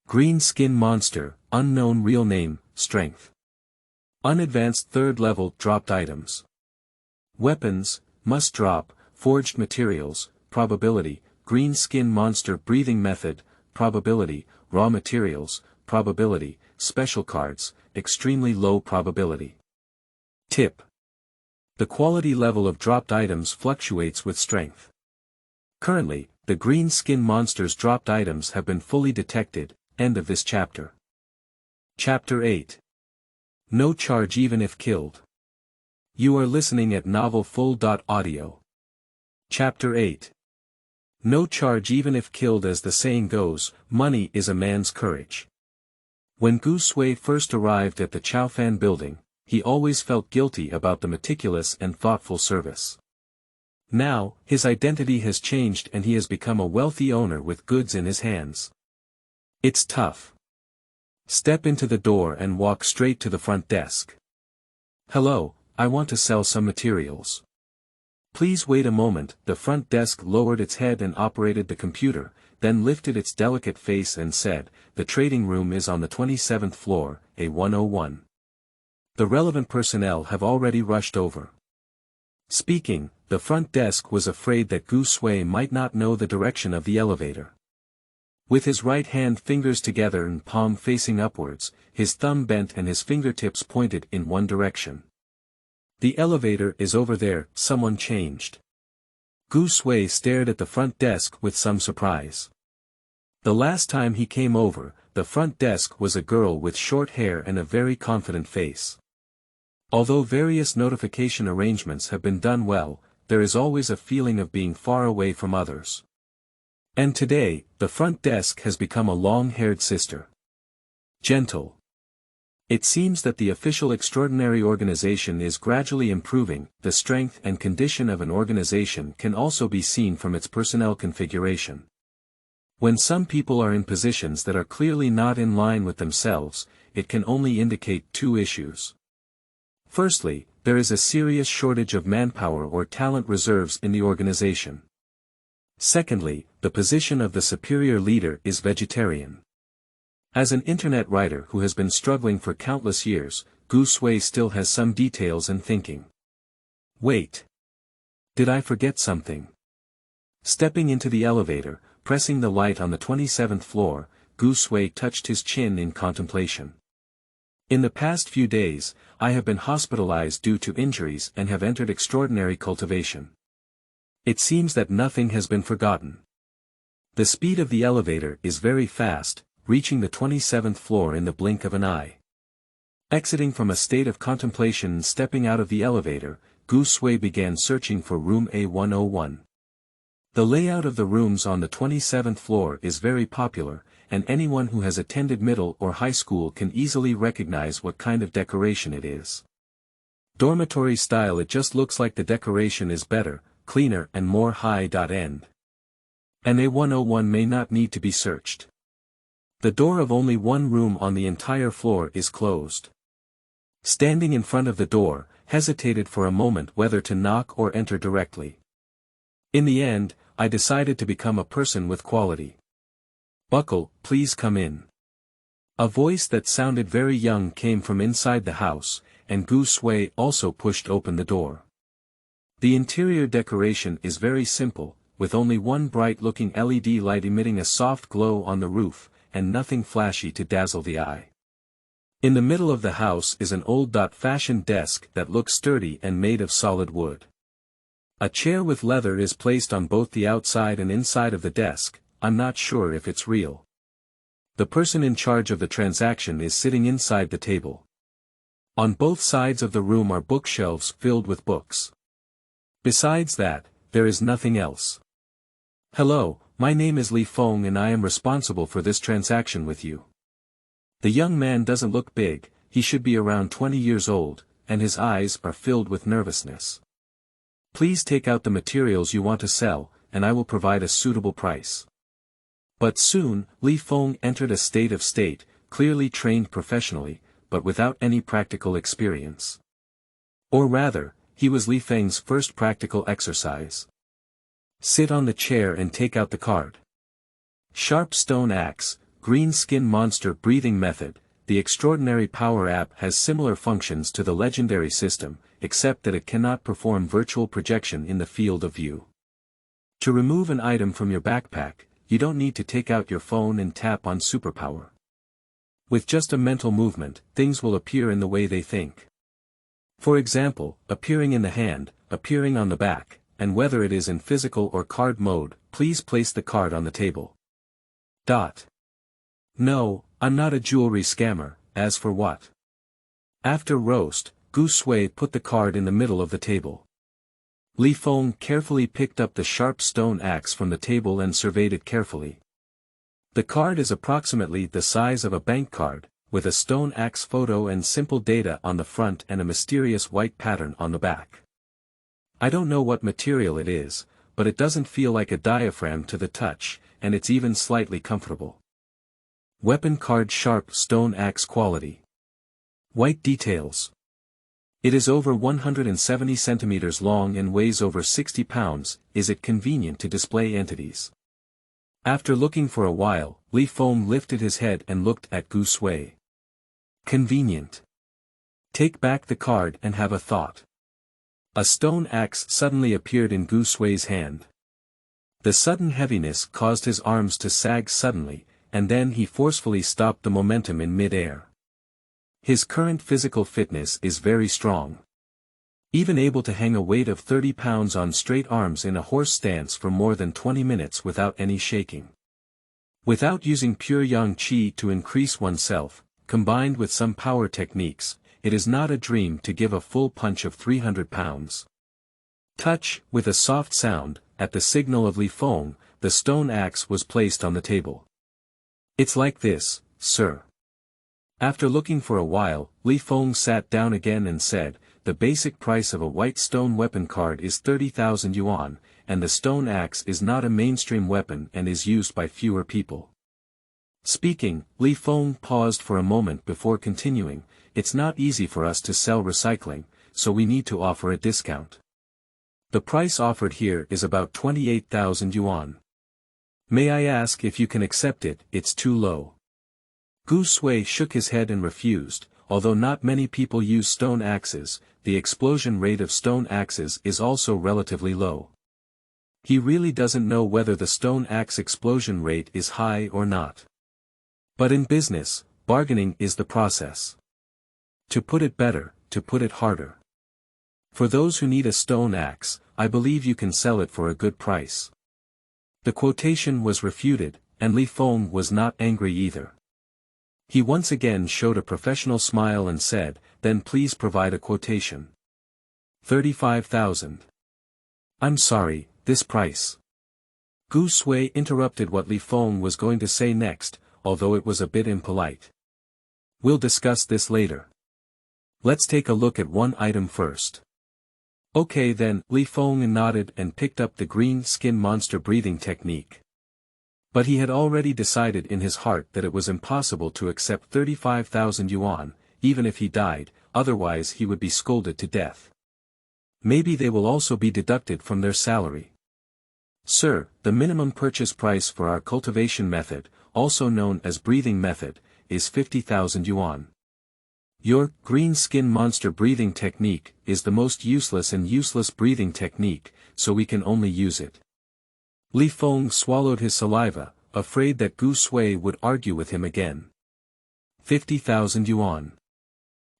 Green Skin Monster, unknown real name, Strength. Unadvanced 3rd level dropped items. Weapons, must drop, forged materials, probability, green skin monster breathing method, probability, raw materials, probability, special cards, extremely low probability. Tip. The quality level of dropped items fluctuates with strength. Currently, the green skin monster's dropped items have been fully detected. End of this chapter. Chapter 8. No charge even if killed. You are listening at novelfull.audio. Chapter 8. No charge even if killed. As the saying goes, money is a man's courage. When Gooseway first arrived at the Chaofan building, he always felt guilty about the meticulous and thoughtful service. Now, his identity has changed and he has become a wealthy owner with goods in his hands. It's tough. Step into the door and walk straight to the front desk. Hello, I want to sell some materials. Please wait a moment. The front desk lowered its head and operated the computer, then lifted its delicate face and said, "The trading room is on the 27th floor, A101. The relevant personnel have already rushed over." Speaking, the front desk was afraid that Gu Sui might not know the direction of the elevator. With his right hand fingers together and palm facing upwards, his thumb bent and his fingertips pointed in one direction. "The elevator is over there," someone changed. Gu Sui stared at the front desk with some surprise. The last time he came over, the front desk was a girl with short hair and a very confident face. Although various notification arrangements have been done well, there is always a feeling of being far away from others. And today, the front desk has become a long-haired sister. Gentle. It seems that the official extraordinary organization is gradually improving. The strength and condition of an organization can also be seen from its personnel configuration. When some people are in positions that are clearly not in line with themselves, it can only indicate two issues. Firstly, there is a serious shortage of manpower or talent reserves in the organization. Secondly, the position of the superior leader is vegetarian. As an internet writer who has been struggling for countless years, Gu Sui still has some details and thinking. Wait. Did I forget something? Stepping into the elevator, pressing the light on the 27th floor, Gu Sui touched his chin in contemplation. In the past few days, I have been hospitalized due to injuries and have entered extraordinary cultivation. It seems that nothing has been forgotten. The speed of the elevator is very fast, reaching the 27th floor in the blink of an eye. Exiting from a state of contemplation and stepping out of the elevator, Gu Sui began searching for room A101. The layout of the rooms on the 27th floor is very popular, and anyone who has attended middle or high school can easily recognize what kind of decoration it is. Dormitory style. It just looks like the decoration is better, cleaner and more high-end. An A101 may not need to be searched. The door of only one room on the entire floor is closed. Standing in front of the door, hesitated for a moment whether to knock or enter directly. In the end, I decided to become a person with quality. "Buckle, please come in." A voice that sounded very young came from inside the house, and Gu Sui also pushed open the door. The interior decoration is very simple, with only one bright-looking LED light emitting a soft glow on the roof, and nothing flashy to dazzle the eye. In the middle of the house is an old-fashioned desk that looks sturdy and made of solid wood. A chair with leather is placed on both the outside and inside of the desk. I'm not sure if it's real. The person in charge of the transaction is sitting inside the table. On both sides of the room are bookshelves filled with books. Besides that, there is nothing else. "Hello, my name is Li Feng and I am responsible for this transaction with you." The young man doesn't look big, he should be around 20 years old, and his eyes are filled with nervousness. "Please take out the materials you want to sell, and I will provide a suitable price." But soon, Li Feng entered a state, clearly trained professionally, but without any practical experience. Or rather, he was Li Feng's first practical exercise. "Sit on the chair and take out the card." Sharp stone axe, green skin monster breathing method. The extraordinary power app has similar functions to the legendary system, except that it cannot perform virtual projection in the field of view. To remove an item from your backpack, you don't need to take out your phone and tap on superpower. With just a mental movement, things will appear in the way they think. For example, appearing in the hand, appearing on the back, and whether it is in physical or card mode, please place the card on the table. No, I'm not a jewelry scammer. As for what? After roast, Gu Sui put the card in the middle of the table. Li Feng carefully picked up the sharp stone axe from the table and surveyed it carefully. The card is approximately the size of a bank card, with a stone axe photo and simple data on the front and a mysterious white pattern on the back. I don't know what material it is, but it doesn't feel like a diaphragm to the touch, and it's even slightly comfortable. Weapon card sharp stone axe quality. White details. It is over 170 centimeters long and weighs over 60 pounds, is it convenient to display entities? After looking for a while, Li Feng lifted his head and looked at Gu Sui. Convenient. Take back the card and have a thought. A stone axe suddenly appeared in Gu Sui's hand. The sudden heaviness caused his arms to sag suddenly, and then he forcefully stopped the momentum in mid-air. His current physical fitness is very strong. Even able to hang a weight of 30 pounds on straight arms in a horse stance for more than 20 minutes without any shaking. Without using pure yang qi to increase oneself, combined with some power techniques, it is not a dream to give a full punch of 300 pounds. Touch, with a soft sound, at the signal of Li Feng, the stone axe was placed on the table. It's like this, sir. After looking for a while, Li Feng sat down again and said, the basic price of a white stone weapon card is 30,000 yuan, and the stone axe is not a mainstream weapon and is used by fewer people. Speaking, Li Feng paused for a moment before continuing, it's not easy for us to sell recycling, so we need to offer a discount. The price offered here is about 28,000 yuan. May I ask if you can accept it? It's too low. Gu Sui shook his head and refused. Although not many people use stone axes, the explosion rate of stone axes is also relatively low. He really doesn't know whether the stone axe explosion rate is high or not. But in business, bargaining is the process. To put it better, to put it harder. For those who need a stone axe, I believe you can sell it for a good price. The quotation was refuted, and Li Feng was not angry either. He once again showed a professional smile and said, then please provide a quotation. 35,000. I'm sorry, this price. Gu Sui interrupted what Li Feng was going to say next, although it was a bit impolite. We'll discuss this later. Let's take a look at one item first. Okay then, Li Feng nodded and picked up the green skin monster breathing technique. But he had already decided in his heart that it was impossible to accept 35,000 yuan, even if he died, otherwise he would be scolded to death. Maybe they will also be deducted from their salary. Sir, the minimum purchase price for our cultivation method, also known as breathing method, is 50,000 yuan. Your green skin monster breathing technique is the most useless and useless breathing technique, so we can only use it. Li Feng swallowed his saliva, afraid that Gu Sui would argue with him again. 50,000 yuan.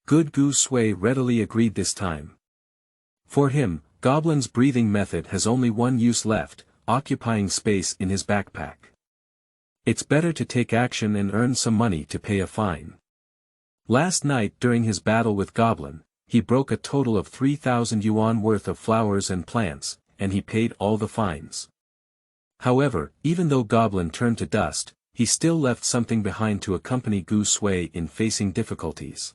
Good. Gu Sui readily agreed this time. For him, Goblin's breathing method has only one use left, occupying space in his backpack. It's better to take action and earn some money to pay a fine. Last night during his battle with Goblin, he broke a total of 3,000 yuan worth of flowers and plants, and he paid all the fines. However, even though Goblin turned to dust, he still left something behind to accompany Gu Sui in facing difficulties.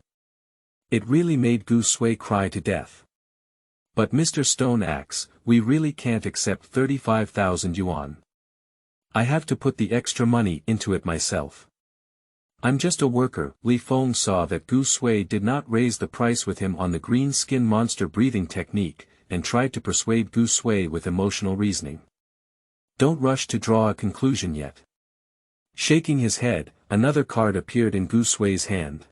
It really made Gu Sui cry to death. But Mr. Stone Axe, we really can't accept 35,000 yuan. I have to put the extra money into it myself. I'm just a worker. Li Feng saw that Gu Sui did not raise the price with him on the green skin monster breathing technique, and tried to persuade Gu Sui with emotional reasoning. Don't rush to draw a conclusion yet. Shaking his head, another card appeared in Gu Sui's hand.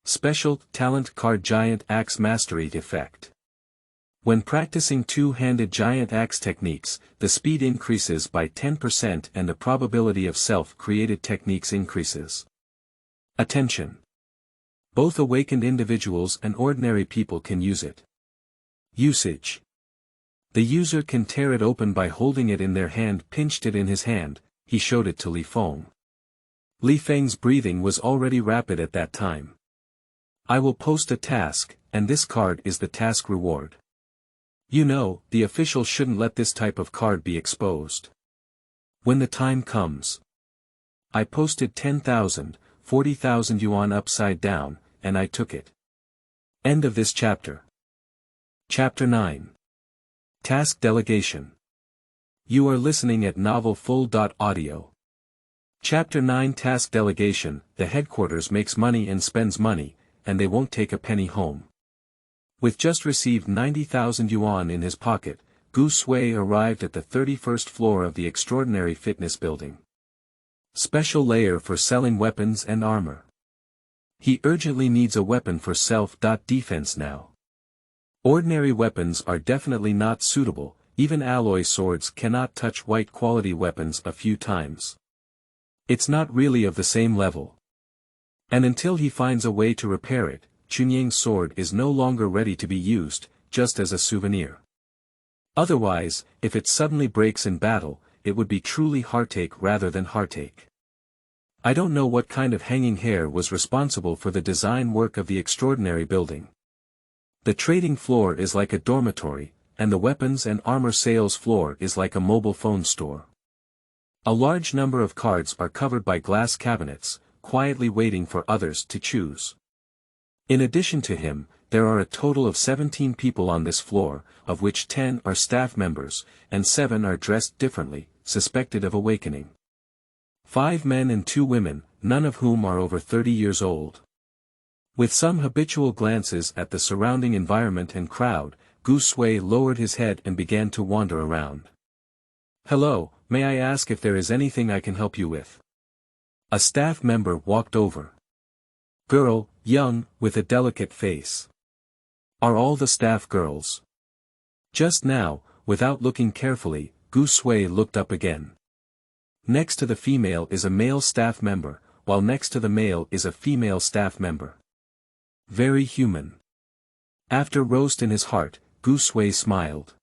Special Talent Card Giant Axe Mastery Effect. When practicing two-handed giant axe techniques, the speed increases by 10% and the probability of self-created techniques increases. Attention! Both awakened individuals and ordinary people can use it. Usage. The user can tear it open by holding it in their hand. Pinched it in his hand, he showed it to Li Feng. Li Feng's breathing was already rapid at that time. I will post a task, and this card is the task reward. You know, the official shouldn't let this type of card be exposed. When the time comes. I posted 10,000, 40,000 yuan upside down, and I took it. End of this chapter. Chapter 9. Task Delegation. You are listening at Novel Full.audio. Chapter 9 Task Delegation. The headquarters makes money and spends money, and they won't take a penny home. With just received 90,000 yuan in his pocket, Gu Sui arrived at the 31st floor of the extraordinary fitness building. Special layer for selling weapons and armor. He urgently needs a weapon for self-defense now. Ordinary weapons are definitely not suitable, even alloy swords cannot touch white quality weapons a few times. It's not really of the same level. And until he finds a way to repair it, Chunyang's sword is no longer ready to be used, just as a souvenir. Otherwise, if it suddenly breaks in battle, it would be truly heartache rather than heartache. I don't know what kind of hanging hair was responsible for the design work of the extraordinary building. The trading floor is like a dormitory, and the weapons and armor sales floor is like a mobile phone store. A large number of cards are covered by glass cabinets, quietly waiting for others to choose. In addition to him, there are a total of 17 people on this floor, of which 10 are staff members, and 7 are dressed differently, suspected of awakening. 5 men and 2 women, none of whom are over 30 years old. With some habitual glances at the surrounding environment and crowd, Gu Sui lowered his head and began to wander around. "Hello, may I ask if there is anything I can help you with?" A staff member walked over. Girl, young, with a delicate face. Are all the staff girls? Just now, without looking carefully, Gu Sui looked up again. Next to the female is a male staff member, while next to the male is a female staff member. Very human. After roast in his heart, Gu Sui smiled.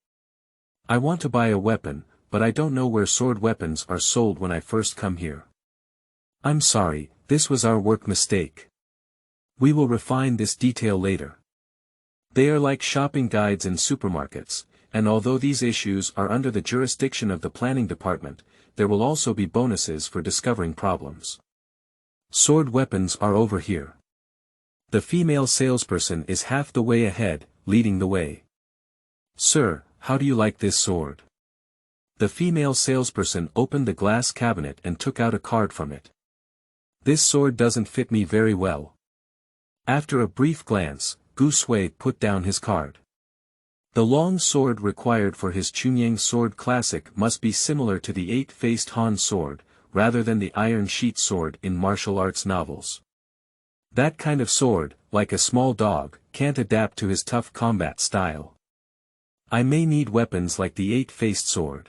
I want to buy a weapon, but I don't know where sword weapons are sold when I first come here. I'm sorry, this was our work mistake. We will refine this detail later. They are like shopping guides in supermarkets, and although these issues are under the jurisdiction of the planning department, there will also be bonuses for discovering problems. Sword weapons are over here. The female salesperson is half the way ahead, leading the way. Sir, how do you like this sword? The female salesperson opened the glass cabinet and took out a card from it. This sword doesn't fit me very well. After a brief glance, Gu Sui put down his card. The long sword required for his Chunyang sword classic must be similar to the 8-faced Han sword, rather than the iron sheath sword in martial arts novels. That kind of sword, like a small dog, can't adapt to his tough combat style. I may need weapons like the 8-faced sword.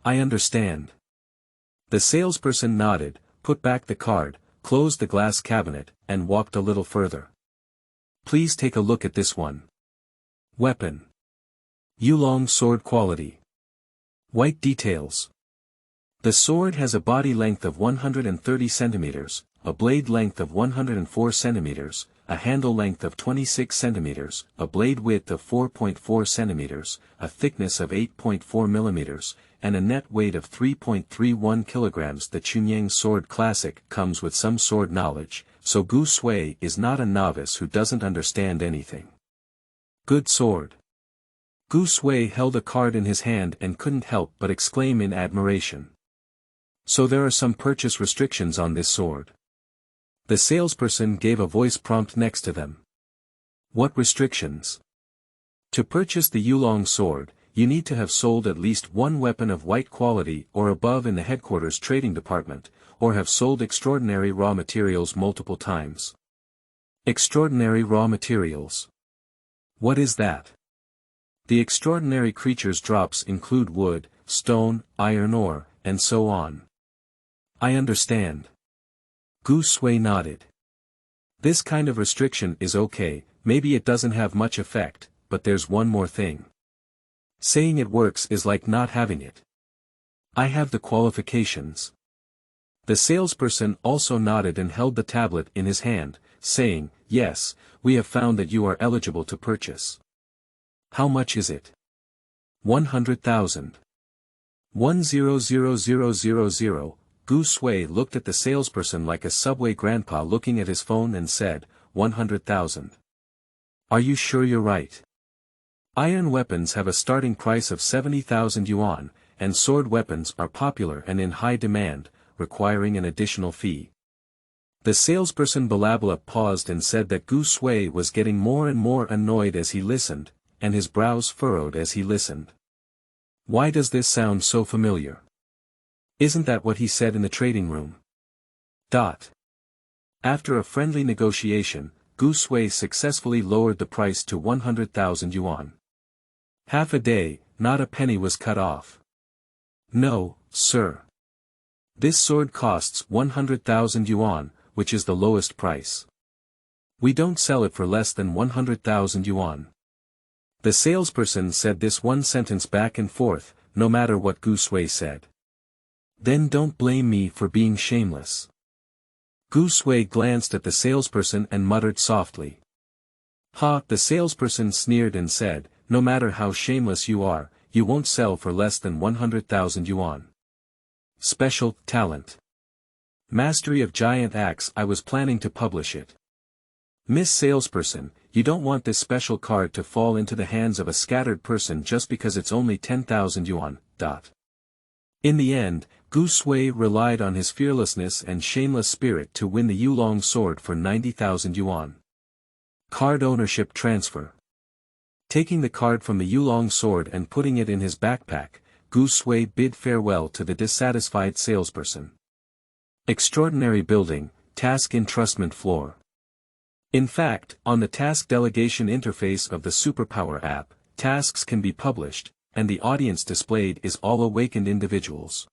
I understand. The salesperson nodded, put back the card, closed the glass cabinet, and walked a little further. Please take a look at this one. Weapon. Yulong sword quality. White details. The sword has a body length of 130 centimeters, a blade length of 104 centimeters, a handle length of 26 centimeters, a blade width of 4.4 centimeters, a thickness of 8.4 millimeters, and a net weight of 3.31 kilograms. The Chunyang sword classic comes with some sword knowledge, so Gu Sui is not a novice who doesn't understand anything. Good sword. Gu Sui held a card in his hand and couldn't help but exclaim in admiration. So there are some purchase restrictions on this sword. The salesperson gave a voice prompt next to them. What restrictions? To purchase the Yulong sword, you need to have sold at least one weapon of white quality or above in the headquarters trading department, or have sold extraordinary raw materials multiple times. Extraordinary raw materials. What is that? The extraordinary creatures drops include wood, stone, iron ore, and so on. I understand. Gu Sui nodded. This kind of restriction is okay, maybe it doesn't have much effect, but there's one more thing. Saying it works is like not having it. I have the qualifications. The salesperson also nodded and held the tablet in his hand, saying, yes, we have found that you are eligible to purchase. How much is it? 100,000. 100,000. Gu Sui looked at the salesperson like a subway grandpa looking at his phone and said, 100,000. Are you sure you're right? Iron weapons have a starting price of 70,000 yuan, and sword weapons are popular and in high demand, requiring an additional fee. The salesperson Balabala paused and said that Gu Sui was getting more and more annoyed as he listened, and his brows furrowed as he listened. Why does this sound so familiar? Isn't that what he said in the trading room? After a friendly negotiation, Gu Sui successfully lowered the price to 100,000 yuan. Half a day, not a penny was cut off. No, sir. This sword costs 100,000 yuan, which is the lowest price. We don't sell it for less than 100,000 yuan. The salesperson said this one sentence back and forth, no matter what Gu Sui said. Then don't blame me for being shameless. Gu Sui glanced at the salesperson and muttered softly. Ha! The salesperson sneered and said, no matter how shameless you are, you won't sell for less than 100,000 yuan. Special talent. Mastery of giant axe. I was planning to publish it. Miss Salesperson, you don't want this special card to fall into the hands of a scattered person just because it's only 10,000 yuan. In the end, Gu Sui relied on his fearlessness and shameless spirit to win the Yulong sword for 90,000 yuan. Card ownership transfer. Taking the card from the Yulong sword and putting it in his backpack, Gu Sui bid farewell to the dissatisfied salesperson. Extraordinary building, task entrustment floor. In fact, on the task delegation interface of the Superpower app, tasks can be published, and the audience displayed is all awakened individuals.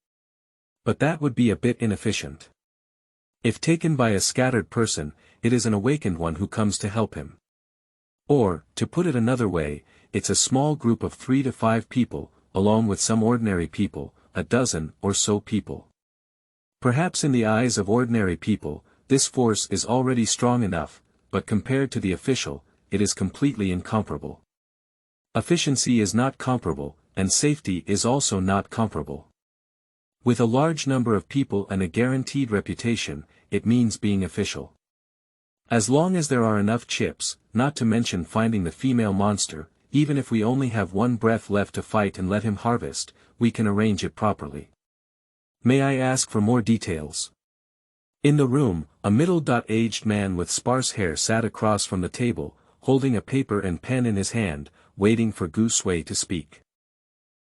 But that would be a bit inefficient. If taken by a scattered person, it is an awakened one who comes to help him. Or, to put it another way, it's a small group of 3 to 5 people, along with some ordinary people, a dozen or so people. Perhaps in the eyes of ordinary people, this force is already strong enough, but compared to the official, it is completely incomparable. Efficiency is not comparable, and safety is also not comparable. With a large number of people and a guaranteed reputation, it means being official. As long as there are enough chips, not to mention finding the female monster, even if we only have one breath left to fight and let him harvest, we can arrange it properly. May I ask for more details? In the room, a middle-aged man with sparse hair sat across from the table, holding a paper and pen in his hand, waiting for Gu Sui to speak.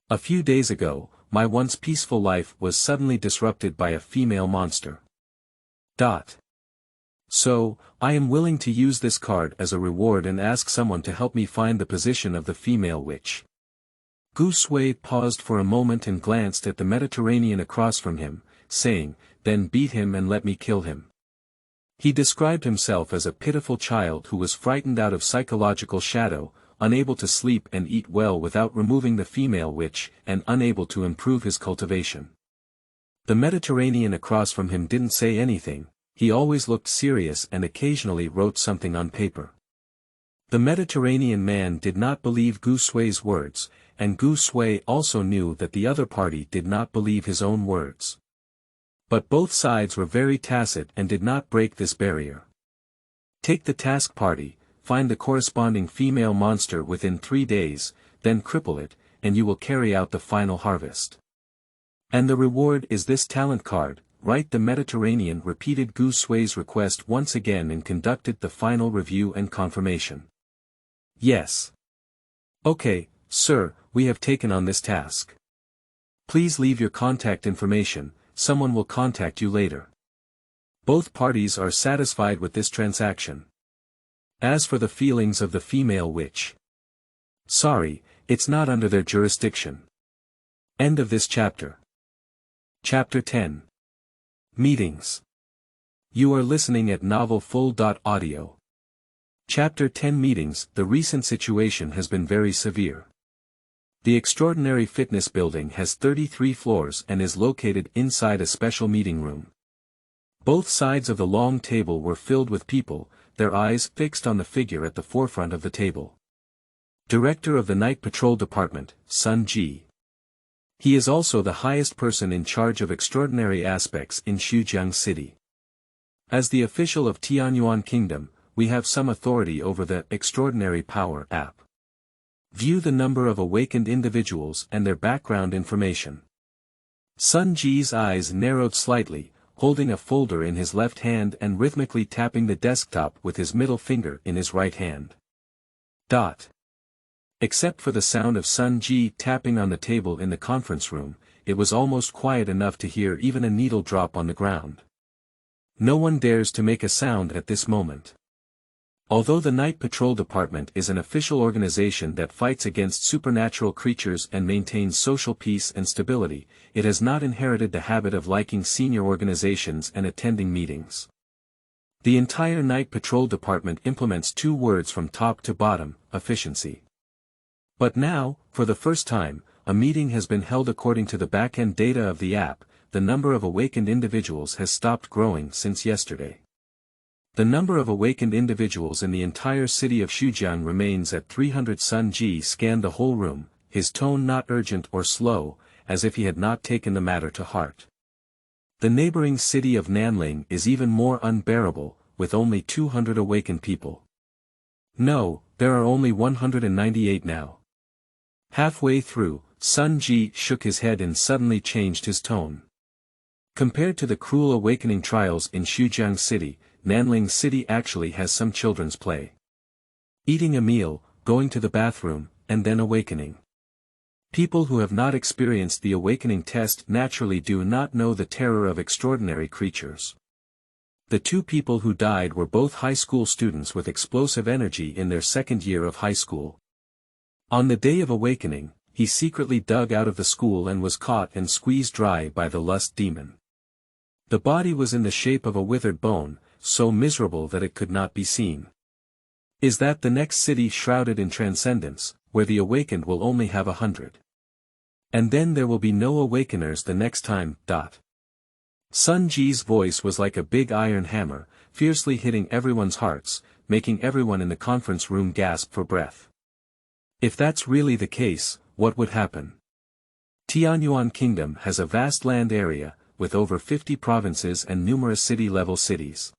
A few days ago, my once peaceful life was suddenly disrupted by a female monster. So, I am willing to use this card as a reward and ask someone to help me find the position of the female witch. Gu Sui paused for a moment and glanced at the Mediterranean across from him, saying, then beat him and let me kill him. He described himself as a pitiful child who was frightened out of psychological shadow, unable to sleep and eat well without removing the female witch, and unable to improve his cultivation. The Mediterranean across from him didn't say anything, he always looked serious and occasionally wrote something on paper. The Mediterranean man did not believe Gu Sui's words, and Gu Sui also knew that the other party did not believe his own words. But both sides were very tacit and did not break this barrier. Take the task party, find the corresponding female monster within 3 days, then cripple it, and you will carry out the final harvest. And the reward is this talent card, right? The Mediterranean repeated Gu Sui's request once again and conducted the final review and confirmation. Yes. Okay, sir, we have taken on this task. Please leave your contact information, someone will contact you later. Both parties are satisfied with this transaction. As for the feelings of the female witch. Sorry, it's not under their jurisdiction. End of this chapter. Chapter 10. Meetings. You are listening at novelfull.audio. Chapter 10 Meetings. The recent situation has been very severe. The extraordinary fitness building has 33 floors and is located inside a special meeting room. Both sides of the long table were filled with people, their eyes fixed on the figure at the forefront of the table. Director of the Night Patrol Department, Sun Ji. He is also the highest person in charge of extraordinary aspects in Xujiang City. As the official of Tianyuan Kingdom, we have some authority over the Extraordinary Power app. View the number of awakened individuals and their background information. Sun Ji's eyes narrowed slightly, holding a folder in his left hand and rhythmically tapping the desktop with his middle finger in his right hand. Except for the sound of Sun Ji tapping on the table in the conference room, it was almost quiet enough to hear even a needle drop on the ground. No one dares to make a sound at this moment. Although the Night Patrol Department is an official organization that fights against supernatural creatures and maintains social peace and stability, it has not inherited the habit of liking senior organizations and attending meetings. The entire Night Patrol Department implements 2 words from top to bottom: efficiency. But now, for the first time, a meeting has been held. According to the back-end data of the app, the number of awakened individuals has stopped growing since yesterday. The number of awakened individuals in the entire city of Xuzhang remains at 300. Sun Ji scanned the whole room, his tone not urgent or slow, as if he had not taken the matter to heart. The neighboring city of Nanling is even more unbearable, with only 200 awakened people. No, there are only 198 now. Halfway through, Sun Ji shook his head and suddenly changed his tone. Compared to the cruel awakening trials in Xuzhang City, Nanling City actually has some children's play. Eating a meal, going to the bathroom, and then awakening. People who have not experienced the awakening test naturally do not know the terror of extraordinary creatures. The 2 people who died were both high school students with explosive energy in their second year of high school. On the day of awakening, he secretly dug out of the school and was caught and squeezed dry by the lust demon. The body was in the shape of a withered bone, so miserable that it could not be seen. Is that the next city shrouded in transcendence, where the awakened will only have 100? And then there will be no awakeners the next time. Sun Ji's voice was like a big iron hammer, fiercely hitting everyone's hearts, making everyone in the conference room gasp for breath. If that's really the case, what would happen? Tianyuan Kingdom has a vast land area, with over 50 provinces and numerous city-level cities.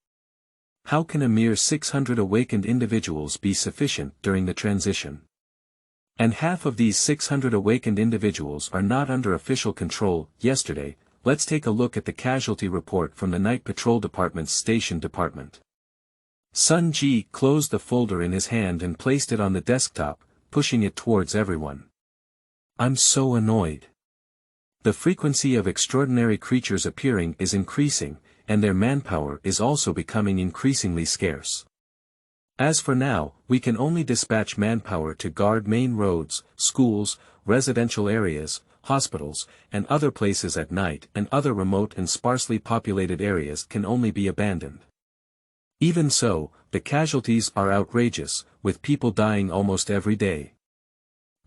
How can a mere 600 awakened individuals be sufficient during the transition? And half of these 600 awakened individuals are not under official control. Yesterday, let's take a look at the casualty report from the Night Patrol Department's Station Department. Sun Ji closed the folder in his hand and placed it on the desktop, pushing it towards everyone. I'm so annoyed. The frequency of extraordinary creatures appearing is increasing, and their manpower is also becoming increasingly scarce. As for now, we can only dispatch manpower to guard main roads, schools, residential areas, hospitals, and other places at night, and other remote and sparsely populated areas can only be abandoned. Even so, the casualties are outrageous, with people dying almost every day.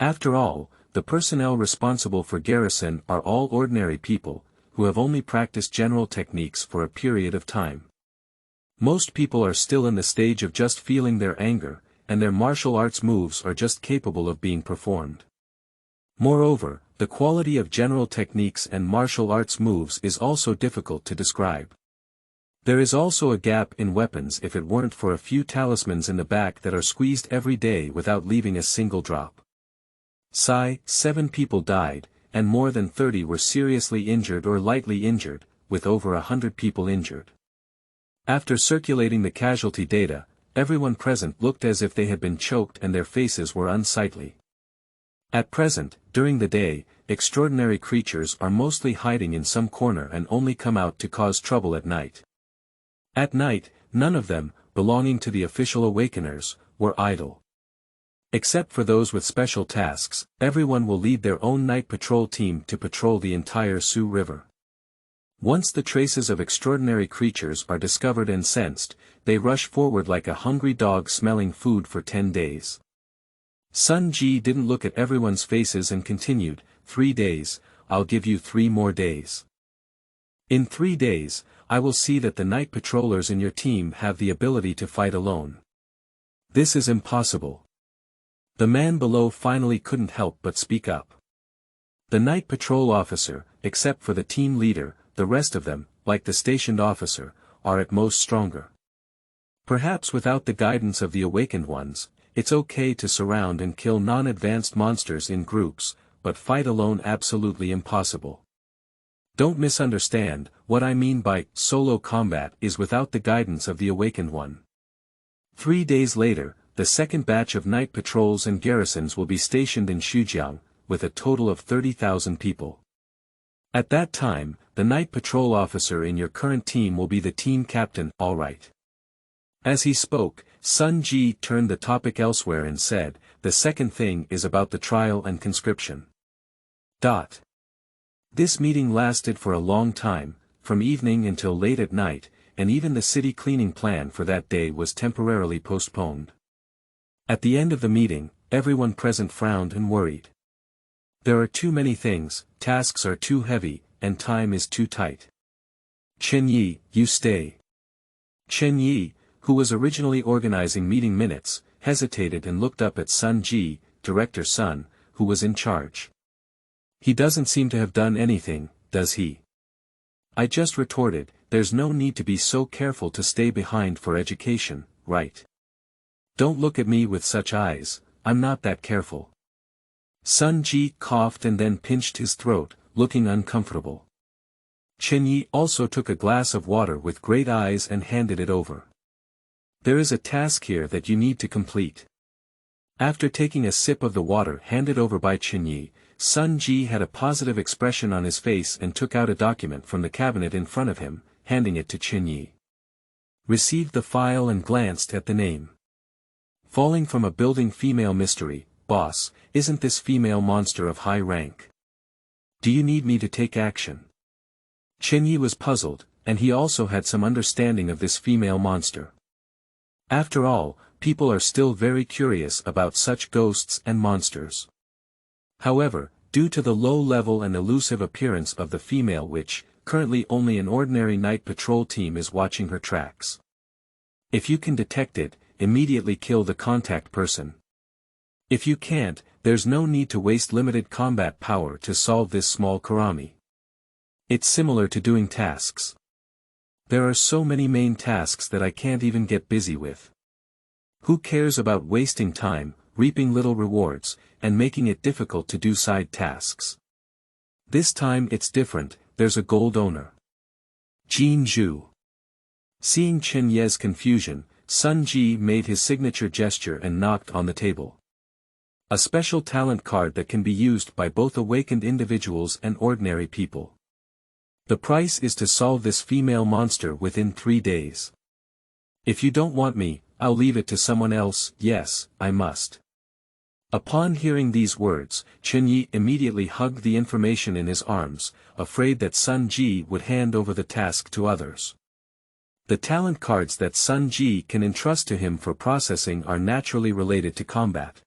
After all, the personnel responsible for garrison are all ordinary people, who have only practiced general techniques for a period of time. Most people are still in the stage of just feeling their anger, and their martial arts moves are just capable of being performed. Moreover, the quality of general techniques and martial arts moves is also difficult to describe. There is also a gap in weapons if it weren't for a few talismans in the back that are squeezed every day without leaving a single drop. 7 people died, and more than 30 were seriously injured or lightly injured, with over 100 people injured. After circulating the casualty data, everyone present looked as if they had been choked and their faces were unsightly. At present, during the day, extraordinary creatures are mostly hiding in some corner and only come out to cause trouble at night. At night, none of them, belonging to the official awakeners, were idle. Except for those with special tasks, everyone will lead their own night patrol team to patrol the entire Sioux River. Once the traces of extraordinary creatures are discovered and sensed, they rush forward like a hungry dog smelling food for 10 days. Sun Ji didn't look at everyone's faces and continued, 3 days, I'll give you 3 more days. In 3 days, I will see that the night patrollers in your team have the ability to fight alone. This is impossible. The man below finally couldn't help but speak up. The night patrol officer, except for the team leader, the rest of them, like the stationed officer, are at most stronger. Perhaps without the guidance of the awakened ones, it's okay to surround and kill non-advanced monsters in groups, but fight alone absolutely impossible. Don't misunderstand, what I mean by solo combat is without the guidance of the Awakened One. 3 days later, the second batch of night patrols and garrisons will be stationed in Xujiang, with a total of 30,000 people. At that time, the night patrol officer in your current team will be the team captain, alright. As he spoke, Sun Ji turned the topic elsewhere and said, the second thing is about the trial and conscription. This meeting lasted for a long time, from evening until late at night, and even the city cleaning plan for that day was temporarily postponed. At the end of the meeting, everyone present frowned and worried. There are too many things, tasks are too heavy, and time is too tight. Chen Yi, you stay. Chen Yi, who was originally organizing meeting minutes, hesitated and looked up at Sun Ji, Director Sun, who was in charge. He doesn't seem to have done anything, does he? I just retorted, there's no need to be so careful to stay behind for education, right? Don't look at me with such eyes, I'm not that careful. Sun Ji coughed and then pinched his throat, looking uncomfortable. Chen Yi also took a glass of water with great eyes and handed it over. There is a task here that you need to complete. After taking a sip of the water handed over by Chen Yi, Sun Ji had a positive expression on his face and took out a document from the cabinet in front of him, handing it to Chen Yi. Received the file and glanced at the name. Falling from a building female mystery, boss, isn't this female monster of high rank? Do you need me to take action? Chen Yi was puzzled, and he also had some understanding of this female monster. After all, people are still very curious about such ghosts and monsters. However, due to the low level and elusive appearance of the female witch, currently only an ordinary night patrol team is watching her tracks. If you can detect it, immediately kill the contact person. If you can't, there's no need to waste limited combat power to solve this small karami. It's similar to doing tasks. There are so many main tasks that I can't even get busy with. Who cares about wasting time, reaping little rewards, and making it difficult to do side tasks? This time it's different, there's a gold owner. Jin Zhu. Seeing Chen Ye's confusion, Sun Ji made his signature gesture and knocked on the table. A special talent card that can be used by both awakened individuals and ordinary people. The price is to solve this female monster within 3 days. If you don't want me, I'll leave it to someone else. Yes, I must. Upon hearing these words, Chen Yi immediately hugged the information in his arms, afraid that Sun Ji would hand over the task to others. The talent cards that Sun Ji can entrust to him for processing are naturally related to combat.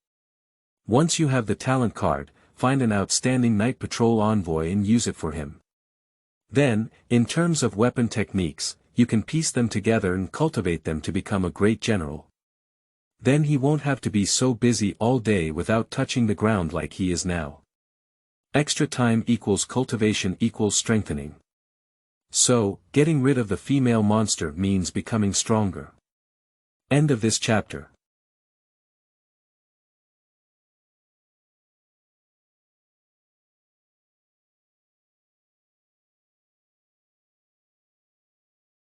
Once you have the talent card, find an outstanding night patrol envoy and use it for him. Then, in terms of weapon techniques, you can piece them together and cultivate them to become a great general. Then he won't have to be so busy all day without touching the ground like he is now. Extra time equals cultivation equals strengthening. So, getting rid of the female monster means becoming stronger. End of this chapter.